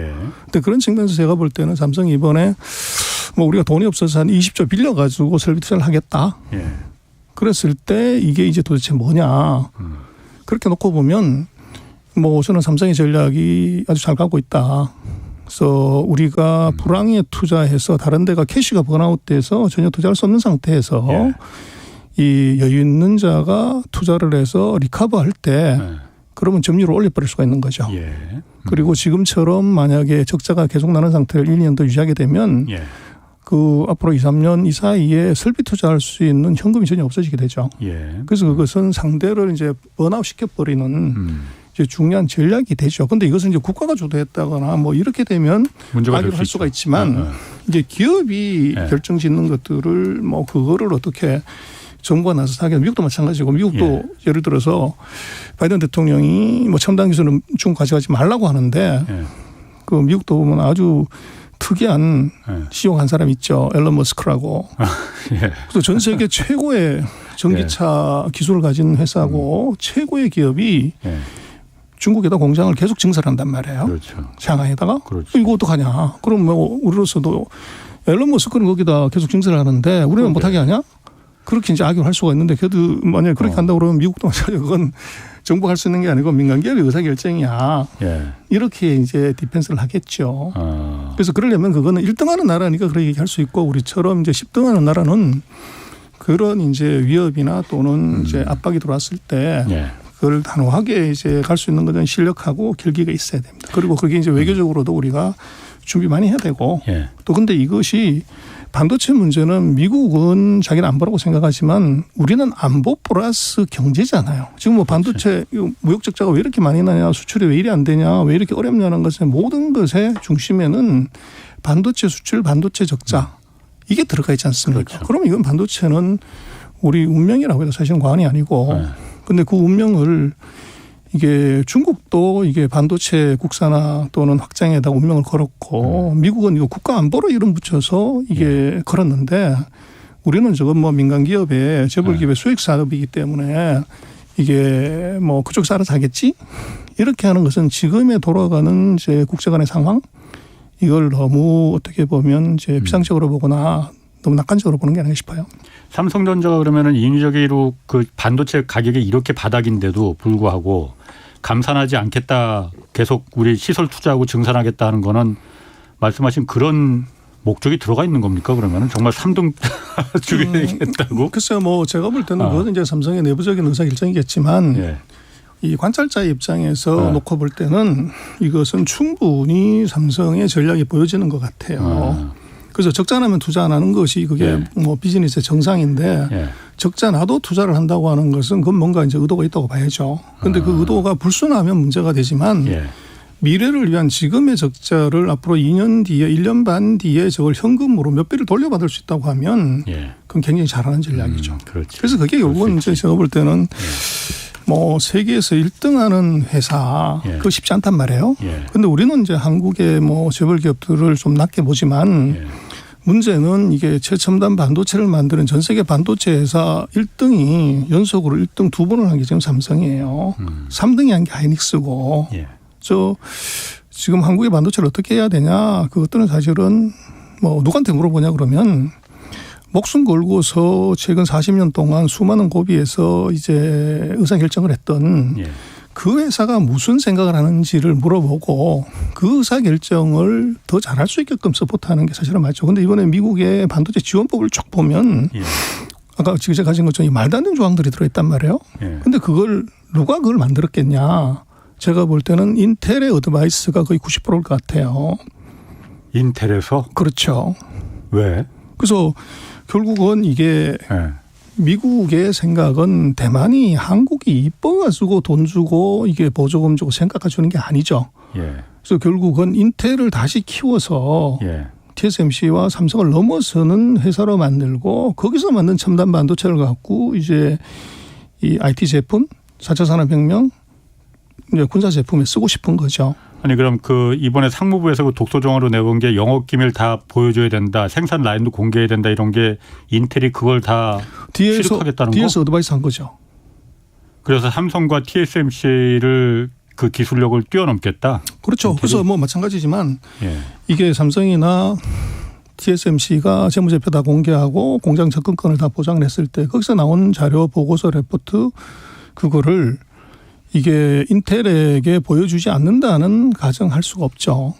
근데 그런 측면에서 제가 볼 때는 삼성이 이번에 뭐 우리가 돈이 없어서 한 20조 빌려가지고 설비 투자를 하겠다. 그랬을 때 이게 이제 도대체 뭐냐. 그렇게 놓고 보면 뭐 저는 삼성의 전략이 아주 잘 가고 있다. 그래서 우리가 불황에 투자해서 다른 데가 캐시가 번아웃돼서 전혀 투자할 수 없는 상태에서 이 여유 있는 자가 투자를 해서 리커버할 때 그러면 점유율을 올려버릴 수가 있는 거죠. 예. 그리고 지금처럼 만약에 적자가 계속 나는 상태를 1, 2년 더 유지하게 되면 예. 그 앞으로 2, 3년 이 사이에 설비 투자할 수 있는 현금이 전혀 없어지게 되죠. 예. 그래서 그것은 상대를 이제 번아웃 시켜버리는 이제 중요한 전략이 되죠. 그런데 이것은 이제 국가가 주도했다거나 뭐 이렇게 되면 악용할 수가 있지만 이제 기업이 결정짓는 것들을 뭐 그거를 어떻게 정부가 나서서 하게 미국도 마찬가지고 미국도 예를 들어서 바이든 대통령이 뭐 첨단 기술은 중국 가져가지 말라고 하는데 그 미국도 보면 아주 특이한 CEO 한 사람 있죠. 앨런 머스크라고. 그래서 전 세계 최고의 전기차 기술을 가진 회사고 최고의 기업이 중국에다 공장을 계속 증설한단 말이에요. 그렇죠. 상하이에다가. 그렇죠. 이거 어떡하냐. 그럼 뭐 우리로서도 앨런 머스크는 거기다 계속 증설을 하는데 우리는 못하게 하냐? 그렇게 이제 악용할 수가 있는데 그래도 만약에 그렇게 한다고 그러면 미국도 마찬가지로 그건 정부가 할 수 있는 게 아니고 민간 기업의 의사결정이야. 이렇게 이제 디펜스를 하겠죠. 그래서 그러려면 그거는 1등하는 나라니까 그렇게 얘기할 수 있고 우리처럼 이제 10등하는 나라는 그런 이제 위협이나 또는 이제 압박이 들어왔을 때 그걸 단호하게 이제 갈 수 있는 것은 실력하고 결기가 있어야 됩니다. 그리고 그게 이제 외교적으로도 우리가 준비 많이 해야 되고 또 근데 이것이 반도체 문제는 미국은 자기는 안보라고 생각하지만 우리는 안보 플러스 경제잖아요. 지금 뭐 반도체 무역 적자가 왜 이렇게 많이 나냐, 수출이 왜 이리 안 되냐, 왜 이렇게 어렵냐는 것의 모든 것의 중심에는 반도체 수출, 반도체 적자 이게 들어가 있지 않습니까? 그렇죠. 그럼 이건 반도체는 우리 운명이라고 해도 사실은 과언이 아니고 근데 그 운명을 이게 중국도 이게 반도체 국산화 또는 확장에다가 운명을 걸었고 미국은 이거 국가 안보로 이름 붙여서 이게 걸었는데 우리는 저건 뭐 민간 기업의 재벌 기업의 수익 산업이기 때문에 이게 뭐 그쪽에서 알아서 하겠지 이렇게 하는 것은 지금에 돌아가는 이제 국제 간의 상황 이걸 너무 어떻게 보면 이제 피상적으로 보거나 너무 낙관적으로 보는 게 아닌가 싶어요. 삼성전자가 그러면은 인위적으로 그 반도체 가격이 이렇게 바닥인데도 불구하고 감산하지 않겠다 계속 우리 시설 투자하고 증산하겠다는 거는 말씀하신 그런 목적이 들어가 있는 겁니까? 그러면은 정말 3등 주겠다고? 글쎄요, 뭐 제가 볼 때는 그것은 이제 삼성의 내부적인 의사결정이겠지만 이 관찰자의 입장에서 놓고 볼 때는 이것은 충분히 삼성의 전략이 보여지는 것 같아요. 그래서 적자 나면 투자 안 하는 것이 그게 뭐 비즈니스의 정상인데 적자 나도 투자를 한다고 하는 것은 그건 뭔가 이제 의도가 있다고 봐야죠. 그런데 그 의도가 불순하면 문제가 되지만 미래를 위한 지금의 적자를 앞으로 2년 뒤에 1년 반 뒤에 저걸 현금으로 몇 배를 돌려받을 수 있다고 하면 그건 굉장히 잘하는 전략이죠. 그래서 그게 결국은 이제 제가 볼 때는 뭐 세계에서 1등하는 회사 그거 쉽지 않단 말이에요. 그런데 우리는 이제 한국의 뭐 재벌 기업들을 좀 낮게 보지만 문제는 이게 최첨단 반도체를 만드는 전 세계 반도체 회사 1등이 연속으로 1등 2번을 한 게 지금 삼성이에요. 3등이 한 게 하이닉스고 저 지금 한국의 반도체를 어떻게 해야 되냐 그것들은 사실은 뭐 누구한테 물어보냐 그러면 목숨 걸고서 최근 40년 동안 수많은 고비에서 이제 의사결정을 했던 그 회사가 무슨 생각을 하는지를 물어보고 그 의사결정을 더 잘할 수 있게끔 서포트하는 게 사실은 맞죠. 그런데 이번에 미국의 반도체 지원법을 쭉 보면 아까 지금 제가 가진 것처럼 말도 안 되는 조항들이 들어있단 말이에요. 그런데 그걸 누가 그걸 만들었겠냐. 제가 볼 때는 인텔의 어드바이스가 거의 90%일 것 같아요. 인텔에서? 그렇죠. 왜? 그래서 결국은 이게 미국의 생각은 대만이 한국이 이뻐가지고 돈 주고 이게 보조금 주고 생각해 주는 게 아니죠. 그래서 결국은 인텔을 다시 키워서 TSMC와 삼성을 넘어서는 회사로 만들고 거기서 만든 첨단 반도체를 갖고 이제 이 IT 제품, 4차 산업혁명, 이제 군사 제품에 쓰고 싶은 거죠. 아니 그럼 그 이번에 상무부에서 그 독소정으로 내건 게 영업 기밀 다 보여줘야 된다. 생산 라인도 공개해야 된다. 이런 게 인텔이 그걸 다 취득하겠다는 거? 뒤에서 어드바이스 한 거죠. 그래서 삼성과 TSMC를 그 기술력을 뛰어넘겠다? 그렇죠. 인텔이? 그래서 뭐 마찬가지지만 이게 삼성이나 TSMC가 재무제표 다 공개하고 공장 접근권을 다 보장을 했을 때 거기서 나온 자료 보고서 레포트 그거를 이게 인텔에게 보여주지 않는다는 가정할 수가 없죠.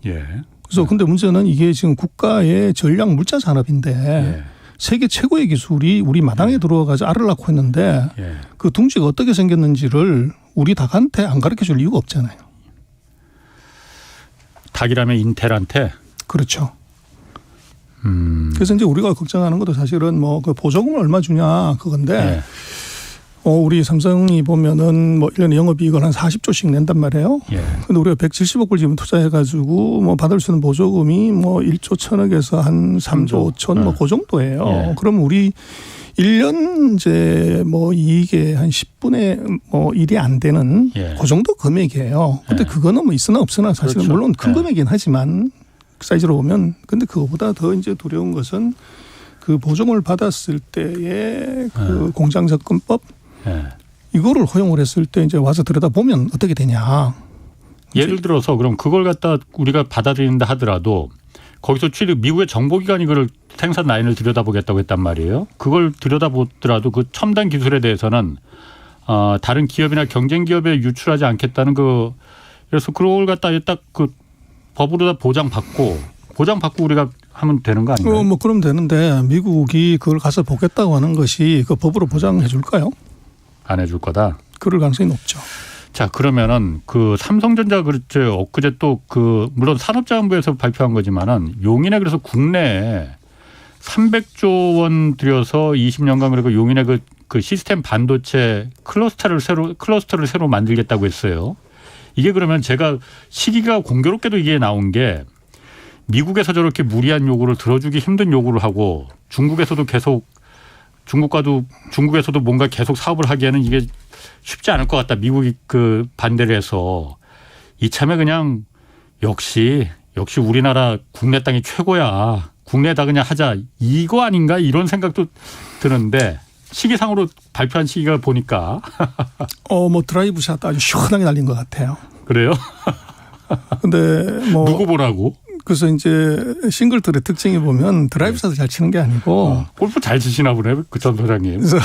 그래서 근데 문제는 이게 지금 국가의 전략 물자 산업인데 세계 최고의 기술이 우리 마당에 들어와가지고 알을 낳고 있는데 그 둥지가 어떻게 생겼는지를 우리 닭한테 안 가르쳐줄 이유가 없잖아요. 닭이라면 인텔한테? 그렇죠. 그래서 이제 우리가 걱정하는 것도 사실은 뭐 그 보조금을 얼마 주냐 그건데 네. 우리 삼성이 보면은 뭐 1년에 영업이익을 한 40조씩 낸단 말이에요. 그런데 우리가 170억 불 지금 투자해가지고 뭐 받을 수 있는 보조금이 뭐 1조 1천억에서 한 3조 5천 뭐 그 정도예요. 그럼 우리 1년 이제 뭐 이익의 한 10분의 뭐 1이 안 되는 그 정도 금액이에요. 근데 그거는 뭐 있으나 없으나 사실은 그렇죠. 물론 큰 금액이긴 하지만 사이즈로 보면 근데 그거보다 더 이제 두려운 것은 그 보조금을 받았을 때의 그 공장 접근법 이거를 허용을 했을 때 이제 와서 들여다보면 어떻게 되냐. 예를 들어서 그럼 그걸 갖다 우리가 받아들인다 하더라도 거기서 미국의 정보기관이 그걸 생산 라인을 들여다보겠다고 했단 말이에요. 그걸 들여다보더라도 그 첨단 기술에 대해서는 다른 기업이나 경쟁 기업에 유출하지 않겠다는 그래서 그걸 갖다 딱 그 법으로 다 보장받고 우리가 하면 되는 거 아닌가요? 뭐 그럼 되는데 미국이 그걸 가서 보겠다고 하는 것이 그 법으로 보장해 줄까요? 안 해줄 거다. 그럴 가능성이 높죠. 자, 그러면은 그 삼성전자 그랬죠. 엊그제 또 그 물론 산업자원부에서 발표한 거지만은 용인에 그래서 국내에 300조 원 들여서 20년간 그리고 용인에 그 시스템 반도체 클러스터를 새로 만들겠다고 했어요. 이게 그러면 제가 시기가 공교롭게도 이게 나온 게 미국에서 저렇게 무리한 요구를 들어주기 힘든 요구를 하고 중국에서도 뭔가 계속 사업을 하기에는 이게 쉽지 않을 것 같다. 미국이 그 반대를 해서 이참에 그냥 역시 우리나라 국내 땅이 최고야. 국내에다 그냥 하자. 이거 아닌가 이런 생각도 드는데 시기상으로 발표한 시기가 보니까 뭐 드라이브 샷 아주 시원하게 날린 것 같아요. 그래요? 근데 뭐 누구 보라고? 그래서 이제 싱글들의 특징이 보면 드라이브 샷을 잘 치는 게 아니고 골프 잘 치시나 보네 그 전 소장님. 그래서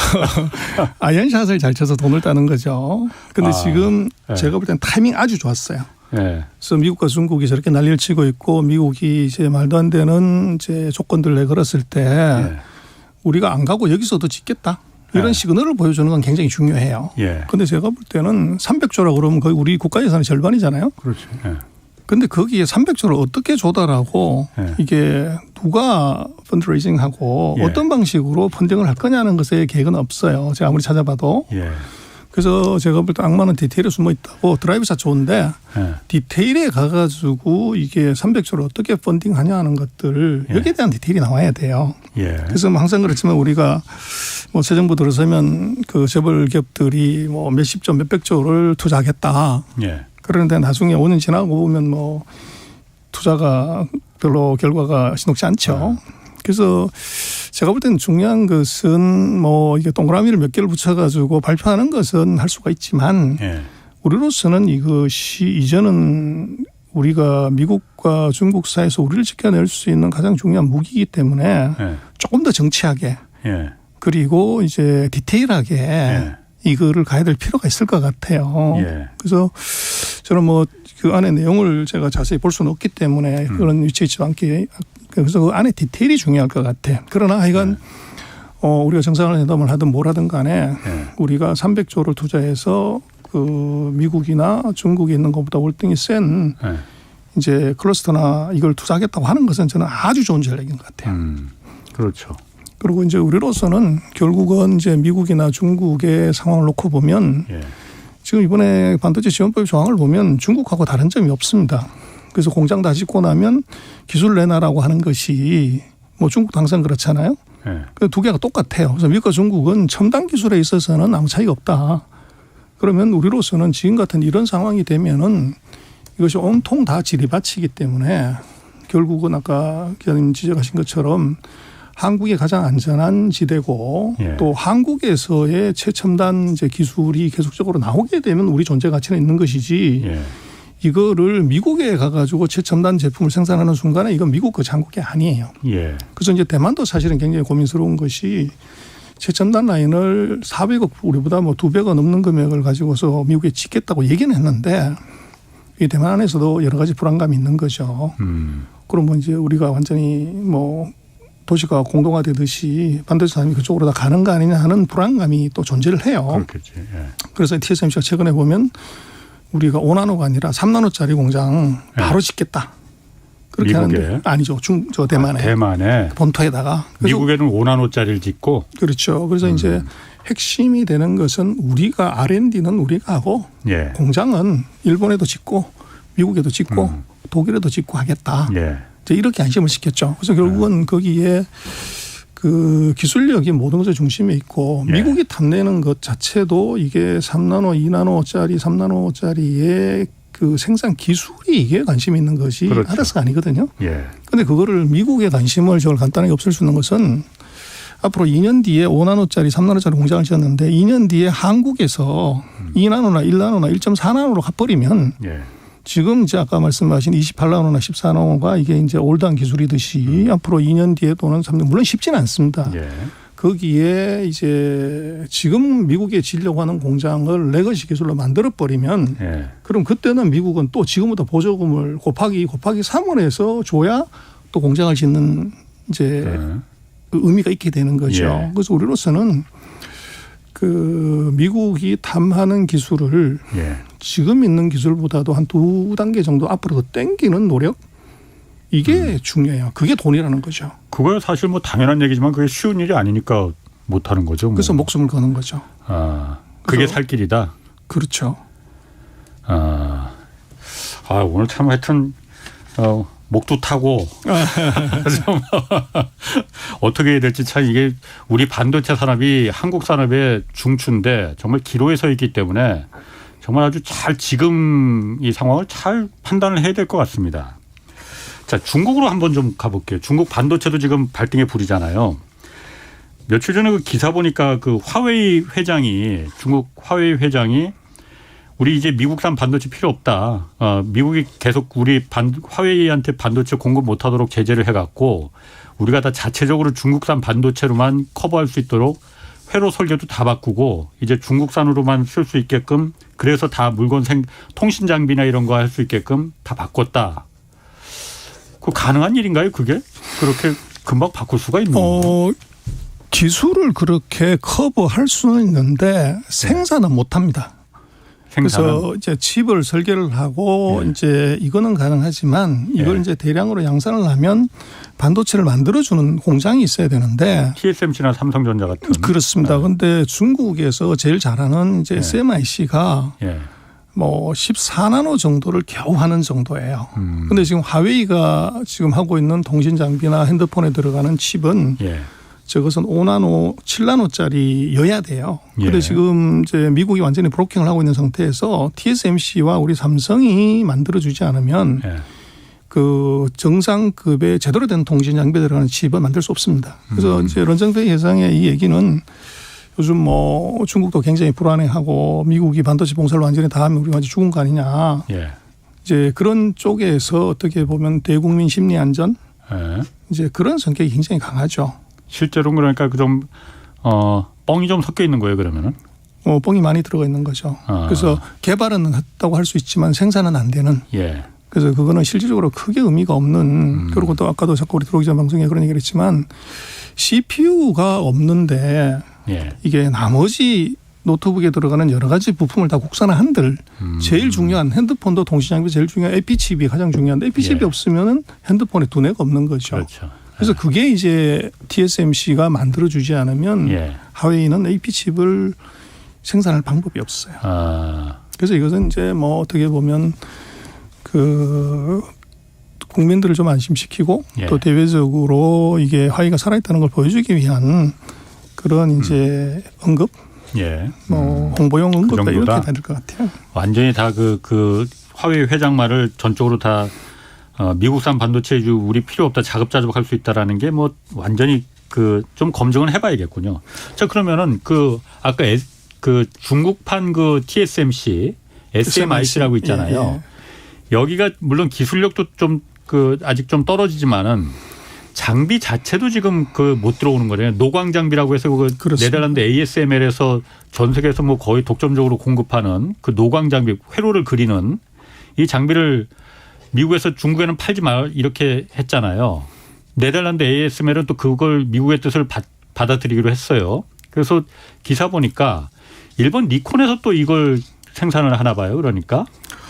아이언샷을 잘 쳐서 돈을 따는 거죠. 근데 지금 제가 볼 때는 타이밍 아주 좋았어요. 그래서 미국과 중국이 저렇게 난리를 치고 있고 미국이 이제 말도 안 되는 이제 조건들을 내걸었을 때 우리가 안 가고 여기서도 짓겠다. 이런 시그널을 보여주는 건 굉장히 중요해요. 그런데 제가 볼 때는 300조라고 그러면 거의 우리 국가 예산의 절반이잖아요. 그렇죠. 그런데 거기에 300조를 어떻게 조달하고 이게 누가 펀드레이징하고 어떤 방식으로 펀딩을 할 거냐는 것에 계획은 없어요. 제가 아무리 찾아봐도. 그래서 제가 볼 때 악마는 디테일에 숨어 있다고 드라이브샷 좋은데 디테일에 가가지고 이게 300조를 어떻게 펀딩하냐 하는 것들 여기에 대한 디테일이 나와야 돼요. 그래서 뭐 항상 그렇지만 우리가 뭐 새 정부 들어서면 그 재벌 기업들이 뭐 몇십조 몇백조를 투자하겠다. 그런데 나중에 5년 지나고 보면 뭐 투자가 별로 결과가 녹지 않죠. 그래서 제가 볼 때는 중요한 것은 뭐 이게 동그라미를 몇 개를 붙여가지고 발표하는 것은 할 수가 있지만 우리로서는 이것이 이제는 우리가 미국과 중국 사이에서 우리를 지켜낼 수 있는 가장 중요한 무기이기 때문에 조금 더 정치하게 그리고 이제 디테일하게 이거를 가야 될 필요가 있을 것 같아요. 그래서 저는 뭐 그 안에 내용을 제가 자세히 볼 수는 없기 때문에 그런 위치에 있지 않게 그래서 그 안에 디테일이 중요할 것 같아요. 그러나 하여간 우리가 정상회담을 하든 뭘 하든 간에 우리가 300조를 투자해서 그 미국이나 중국에 있는 것보다 월등히 센 이제 클러스터나 이걸 투자하겠다고 하는 것은 저는 아주 좋은 전략인 것 같아요. 그렇죠. 그리고 이제 우리로서는 결국은 이제 미국이나 중국의 상황을 놓고 보면 지금 이번에 반도체 지원법 조항을 보면 중국하고 다른 점이 없습니다. 그래서 공장 다 짓고 나면 기술 내놔라고 하는 것이 뭐 중국도 항상 그렇잖아요. 두 개가 똑같아요. 그래서 미국과 중국은 첨단 기술에 있어서는 아무 차이가 없다. 그러면 우리로서는 지금 같은 이런 상황이 되면은 이것이 온통 다 지리밭이기 때문에 결국은 아까 기자님 지적하신 것처럼 한국이 가장 안전한 지대고 또 한국에서의 최첨단 이제 기술이 계속적으로 나오게 되면 우리 존재 가치는 있는 것이지 이거를 미국에 가가지고 최첨단 제품을 생산하는 순간에 이건 미국 것이 한국이 아니에요. 그래서 이제 대만도 사실은 굉장히 고민스러운 것이 최첨단 라인을 400억 우리보다 뭐 2배가 넘는 금액을 가지고서 미국에 짓겠다고 얘기는 했는데 이 대만 안에서도 여러 가지 불안감이 있는 거죠. 그러면 이제 우리가 완전히 뭐 도시가 공동화되듯이 반도체 산업이 그쪽으로 다 가는 거 아니냐 하는 불안감이 또 존재를 해요. 그렇겠지. 예. 그래서 TSMC가 최근에 보면 우리가 5나노가 아니라 3나노짜리 공장 바로 짓겠다. 그렇게 미국에? 하는데 아니죠. 저 대만에. 대만에. 본토에다가. 미국에는 5나노짜리를 짓고. 그렇죠. 그래서 이제 핵심이 되는 것은 우리가 R&D는 우리가 하고 예. 공장은 일본에도 짓고 미국에도 짓고 독일에도 짓고 하겠다. 예. 이제 이렇게 안심을 시켰죠. 그래서 결국은 거기에 그 기술력이 모든 것의 중심에 있고 예. 미국이 탐내는 것 자체도 이게 3나노, 2나노짜리, 3나노짜리의 그 생산 기술이 이게 관심이 있는 것이 그렇죠. 하나스가 아니거든요. 예. 그런데 그거를 미국의 관심을 저걸 간단하게 없앨 수 있는 것은 앞으로 2년 뒤에 5나노짜리, 3나노짜리 공장을 지었는데 2년 뒤에 한국에서 2나노나 1나노나 1.4나노로 가버리면 예. 지금 이제 아까 말씀하신 28나노나 14나노가 이게 이제 올드한 기술이듯이 앞으로 2년 뒤에 또는 3년 물론 쉽지는 않습니다. 예. 거기에 이제 지금 미국에 지려고 하는 공장을 레거시 기술로 만들어 버리면 예. 그럼 그때는 미국은 또 지금부터 보조금을 곱하기 3을 해서 줘야 또 공장을 짓는 이제 그 의미가 있게 되는 거죠. 예. 그래서 우리로서는 그 미국이 탐하는 기술을 예. 지금 있는 기술보다도 한 2단계 정도 앞으로 더 땡기는 노력 이게 중요해요. 그게 돈이라는 거죠. 그거야 사실 뭐 당연한 얘기지만 그게 쉬운 일이 아니니까 못 하는 거죠. 뭐. 그래서 목숨을 거는 거죠. 아, 그게 살 길이다. 그렇죠. 오늘 참 하여튼 목도 타고 어떻게 해야 될지 참 이게 우리 반도체 산업이 한국 산업의 중추인데 정말 기로에 서 있기 때문에 정말 아주 잘 지금 이 상황을 잘 판단을 해야 될 것 같습니다. 자, 중국으로 한번 좀 가볼게요. 중국 반도체도 지금 발등에 불이잖아요. 며칠 전에 그 기사 보니까 그 화웨이 회장이 중국 화웨이 회장이 우리 이제 미국산 반도체 필요 없다. 미국이 계속 우리 화웨이한테 반도체 공급 못하도록 제재를 해갖고 우리가 다 자체적으로 중국산 반도체로만 커버할 수 있도록 회로 설계도 다 바꾸고 이제 중국산으로만 쓸 수 있게끔 그래서 다 물건 통신 장비나 이런 거 할 수 있게끔 다 바꿨다. 그 가능한 일인가요? 그게 그렇게 금방 바꿀 수가 있는 건가요? 기술을 그렇게 커버할 수는 있는데 생산은 못합니다. 그래서 이제 칩을 설계를 하고 이제 이거는 가능하지만 이걸 이제 대량으로 양산을 하면 반도체를 만들어주는 공장이 있어야 되는데 TSMC나 삼성전자 같은 그렇습니다. 그런데 중국에서 제일 잘하는 이제 SMIC가 뭐 14나노 정도를 겨우 하는 정도예요. 그런데 지금 화웨이가 지금 하고 있는 통신 장비나 핸드폰에 들어가는 칩은 저것은 5나노, 7나노짜리여야 돼요. 그런데 지금 이제 미국이 완전히 브로킹을 하고 있는 상태에서 TSMC와 우리 삼성이 만들어주지 않으면 그 정상급의 제대로 된 통신 장비에 들어가는 칩은 만들 수 없습니다. 그래서 이제 런정페이 회장의 이 얘기는 요즘 뭐 중국도 굉장히 불안해하고 미국이 반도체 봉쇄를 완전히 다 하면 우리 완전 죽은 거 아니냐. 이제 그런 쪽에서 어떻게 보면 대국민 심리 안전 이제 그런 성격이 굉장히 강하죠. 실제로 그러니까 좀 뻥이 좀 섞여 있는 거예요, 그러면은? 뻥이 많이 들어가 있는 거죠. 그래서 개발은 했다고 할 수 있지만 생산은 안 되는. 그래서 그거는 실질적으로 크게 의미가 없는. 그리고 또 아까도 자꾸 우리 들어오기 전 방송에 그런 얘기를 했지만 CPU가 없는데 이게 나머지 노트북에 들어가는 여러 가지 부품을 다 국산화 한들 제일 중요한 핸드폰도 통신장비 제일 중요한 AP칩이 가장 중요한데 AP칩이 없으면 핸드폰에 두뇌가 없는 거죠. 그렇죠. 그래서 그게 이제 TSMC가 만들어주지 않으면 화웨이는 AP칩을 생산할 방법이 없어요. 그래서 이것은 이제 뭐 어떻게 보면 그 국민들을 좀 안심시키고 또 대외적으로 이게 화웨이가 살아있다는 걸 보여주기 위한 그런 이제 언급, 뭐 홍보용 언급도 그 이렇게 될 것 같아요. 완전히 다 그 화웨이 회장 말을 전적으로 다 미국산 반도체 우리 필요 없다 자급자족할 수 있다라는 게 뭐 완전히 그 좀 검증을 해봐야겠군요. 자 그러면은 그 아까 그 중국판 그 TSMC, SMIC라고 있잖아요. 여기가 물론 기술력도 좀 그 아직 좀 떨어지지만은 장비 자체도 지금 그 못 들어오는 거잖아요. 노광 장비라고 해서 그 네덜란드 ASML에서 전 세계에서 뭐 거의 독점적으로 공급하는 그 노광 장비 회로를 그리는 이 장비를 미국에서 중국에는 팔지 말 이렇게 했잖아요. 네덜란드 ASML은 또 그걸 미국의 뜻을 받아들이기로 했어요. 그래서 기사 보니까 일본 니콘에서 또 이걸 생산을 하나 봐요. 그러니까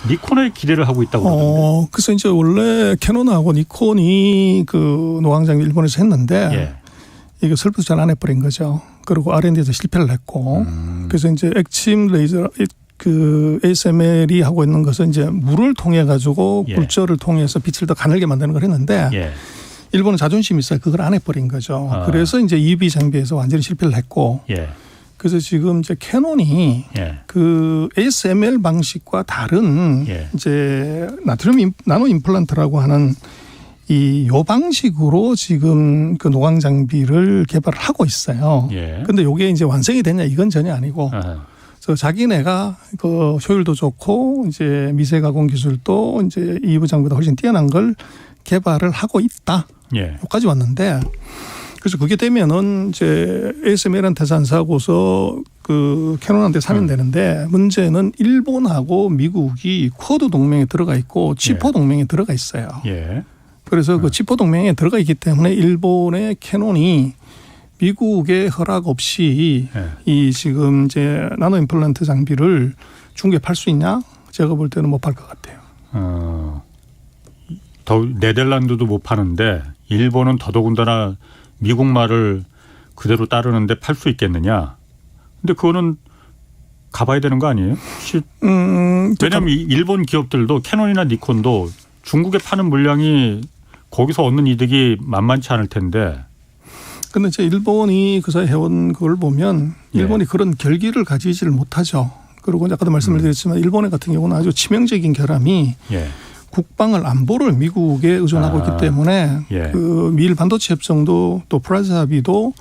니콘에 기대를 하고 있다고 그러는데. 그래서 이제 원래 캐논하고 니콘이 그 노광장비 일본에서 했는데 이게 슬프도 잘 안 해버린 거죠. 그리고 R&D에서 실패를 했고 그래서 이제 액침 레이저 그 ASML이 하고 있는 것은 이제 물을 통해 가지고 굴절을 통해서 빛을 더 가늘게 만드는 걸 했는데 일본은 자존심이 있어요. 그걸 안 해버린 거죠. 그래서 이제 EUV 장비에서 완전히 실패를 했고 그래서 지금 이제 캐논이 그 ASML 방식과 다른 이제 나트륨 나노 임플란트라고 하는 요 방식으로 지금 그 노광 장비를 개발을 하고 있어요. 그런데 이게 이제 완성이 됐냐 이건 전혀 아니고 그래서 자기네가 그 효율도 좋고 이제 미세 가공 기술도 이제 EUV 장비보다 훨씬 뛰어난 걸 개발을 하고 있다. 여기까지 왔는데 그래서 그게 되면은 이제 ASML한테 산사하고서 그 캐논한테 사면 되는데 문제는 일본하고 미국이 쿼드 동맹에 들어가 있고 치포 동맹에 들어가 있어요. 그래서 그 치포 동맹에 들어가 있기 때문에 일본의 캐논이 미국의 허락 없이 이 지금 이제 나노 임플란트 장비를 중국에 팔 수 있냐? 제가 볼 때는 못 팔 것 같아요. 더 네덜란드도 못 파는데 일본은 더더군다나 미국 말을 그대로 따르는데 팔 수 있겠느냐? 근데 그거는 가봐야 되는 거 아니에요? 왜냐하면 일본 기업들도 캐논이나 니콘도 중국에 파는 물량이 거기서 얻는 이득이 만만치 않을 텐데. 근데 이제 일본이 그 사이 해온 그걸 보면 일본이 그런 결기를 가지지를 못하죠. 그리고 아까도 말씀을 드렸지만 일본 같은 경우는 아주 치명적인 결함이 국방을 안보를 미국에 의존하고 있기 때문에 그 미일 반도체 협정도 또 프라자 합의도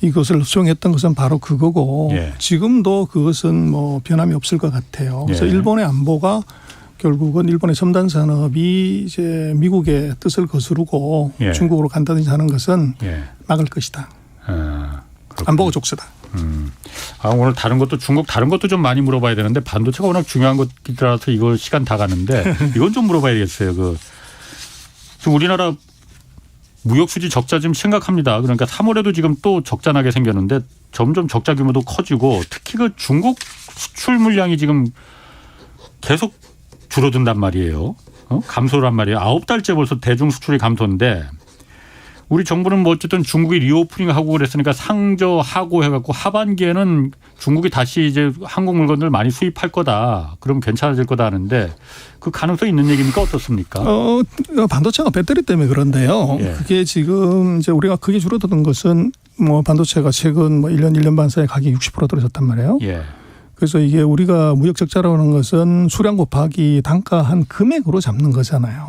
이것을 수용했던 것은 바로 그거고 지금도 그것은 뭐 변함이 없을 것 같아요. 그래서 일본의 안보가 결국은 일본의 첨단 산업이 이제 미국의 뜻을 거스르고 중국으로 간다든지 하는 것은 막을 것이다. 안보가 족쇄다. 오늘 다른 것도 중국 다른 것도 좀 많이 물어봐야 되는데 반도체가 워낙 중요한 것이라서 이거 시간 다 가는데 이건 좀 물어봐야겠어요. 지금 우리나라 무역 수지 적자 지금 심각합니다. 그러니까 3월에도 지금 또 적자 나게 생겼는데 점점 적자 규모도 커지고 특히 그 중국 수출 물량이 지금 계속 줄어든단 말이에요. 감소란 말이에요. 9달째 벌써 대중 수출이 감소인데 우리 정부는 뭐 어쨌든 중국이 리오프닝하고 그랬으니까 상저하고 해갖고 하반기에는 중국이 다시 이제 한국 물건들 많이 수입할 거다. 그럼 괜찮아질 거다 하는데 그 가능성이 있는 얘기입니까? 어떻습니까? 반도체가 배터리 때문에 그런데요. 그게 지금 이제 우리가 크게 줄어드는 것은 뭐 반도체가 최근 뭐 1년, 1년 반 사이에 가격이 60% 떨어졌단 말이에요. 그래서 이게 우리가 무역 적자라고 하는 것은 수량 곱하기 단가 한 금액으로 잡는 거잖아요.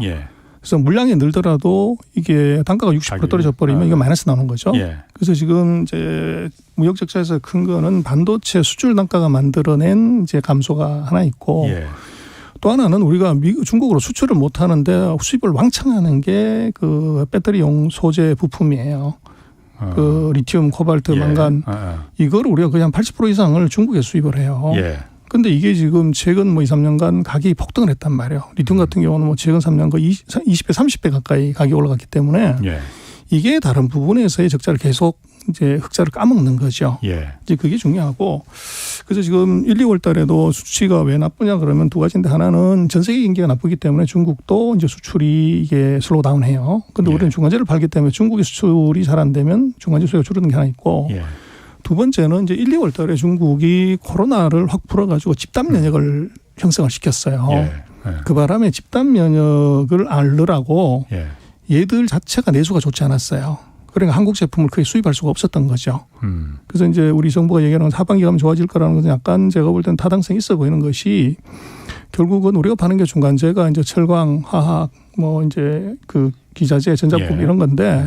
그래서 물량이 늘더라도 이게 단가가 60% 떨어져 버리면 이거 마이너스 나오는 거죠. 그래서 지금 이제 무역 적자에서 큰 거는 반도체 수출 단가가 만들어낸 이제 감소가 하나 있고 또 하나는 우리가 중국으로 수출을 못 하는데 수입을 왕창 하는 게 그 배터리용 소재 부품이에요. 그 리튬, 코발트, 망간 이걸 우리가 거의 한 80% 이상을 중국에 수입을 해요. 근데 이게 지금 최근 뭐 2, 3년간 가격이 폭등을 했단 말이에요. 리튬 같은 경우는 뭐 최근 3년 거의 20배, 30배 가까이 가격이 올라갔기 때문에 이게 다른 부분에서의 적자를 계속 이제 흑자를 까먹는 거죠. 이제 그게 중요하고 그래서 지금 1, 2월 달에도 수치가 왜 나쁘냐 그러면 두 가지인데 하나는 전 세계 경기가 나쁘기 때문에 중국도 이제 수출이 이게 슬로우 다운해요. 근데 우리는 중간재를 팔기 때문에 중국의 수출이 잘 안 되면 중간재 수요가 줄어드는 게 하나 있고 두 번째는 이제 1, 2월 달에 중국이 코로나를 확 풀어가지고 집단 면역을 형성을 시켰어요. 그 바람에 집단 면역을 알느라고 얘들 자체가 내수가 좋지 않았어요. 그러니까 한국 제품을 크게 수입할 수가 없었던 거죠. 그래서 이제 우리 정부가 얘기하는 하반기 가면 좋아질 거라는 것은 약간 제가 볼 때는 타당성이 있어 보이는 것이 결국은 우리가 파는 게 중간재가 이제 철강, 화학, 뭐 이제 그 기자재, 전자품 이런 건데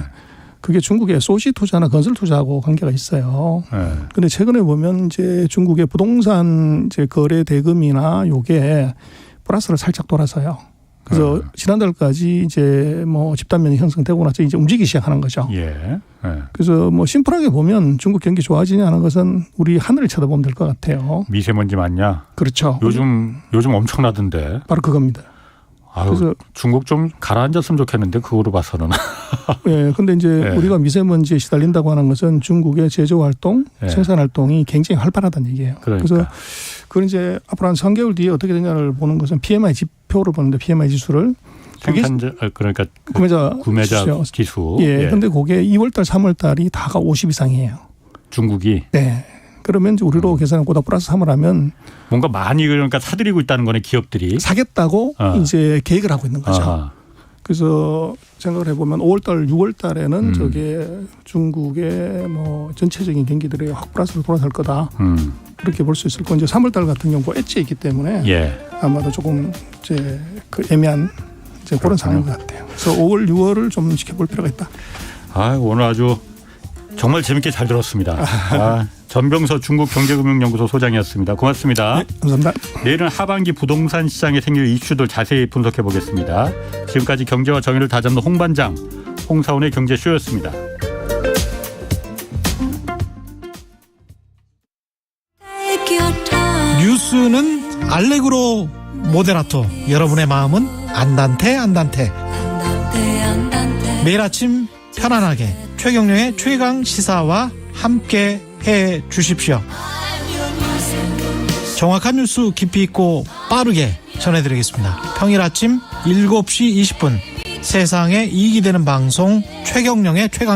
그게 중국의 SOC 투자나 건설 투자하고 관계가 있어요. 그런데 최근에 보면 이제 중국의 부동산 이제 거래 대금이나 요게 플러스를 살짝 돌아서요. 그래서 지난달까지 이제 뭐 집단면이 형성되고 나서 이제 움직이기 시작하는 거죠. 그래서 뭐 심플하게 보면 중국 경기 좋아지냐 하는 것은 우리 하늘을 쳐다보면 될 것 같아요. 미세먼지 많냐? 그렇죠. 요즘 엄청나던데. 바로 그겁니다. 그래서 중국 좀 가라앉았으면 좋겠는데 그거로 봐서는. 예. 근데 이제 네. 우리가 미세먼지에 시달린다고 하는 것은 중국의 제조 활동, 네. 생산 활동이 굉장히 활발하다는 얘기예요. 그러니까. 그래서 그건 이제 앞으로 한 3개월 뒤에 어떻게 되냐를 보는 것은 PMI 지표를 보는데 PMI 지수를 생산자 그러니까 구매자 지수. 예. 근데 그게 2월 달, 3월 달이 다가 50 이상이에요. 중국이. 네. 그러면 이제 우리로 계산하고 플러스 3을 하면 뭔가 많이 그러니까 사들이고 있다는 거네, 기업들이. 사겠다고 이제 계획을 하고 있는 거죠. 아하. 그래서 생각을 해보면 5월달, 6월달에는 저게 중국의 뭐 전체적인 경기들이 확 플러스로 돌아설 거다. 그렇게 볼 수 있을 거고 이제 3월달 같은 경우 엣지에 있기 때문에 아마도 조금 이제 그 애매한 이제 그런 상황인 것 같아요. 그래서 5월, 6월을 좀 지켜볼 필요가 있다. 오늘 아주 정말 재밌게 잘 들었습니다. 전병서 중국경제금융연구소 소장이었습니다. 고맙습니다. 네, 감사합니다. 내일은 하반기 부동산 시장에 생길 이슈들 자세히 분석해 보겠습니다. 지금까지 경제와 정의를 다잡는 홍반장, 홍사훈의 경제쇼였습니다. 뉴스는 알레그로 모데라토. 여러분의 마음은 안단테. 매일 아침 편안하게 최경영의 최강 시사와 함께 해 주십시오. 정확한 뉴스 깊이 있고 빠르게 전해드리겠습니다. 평일 아침 7시 20분 세상에 이익이 되는 방송 최경영의 최강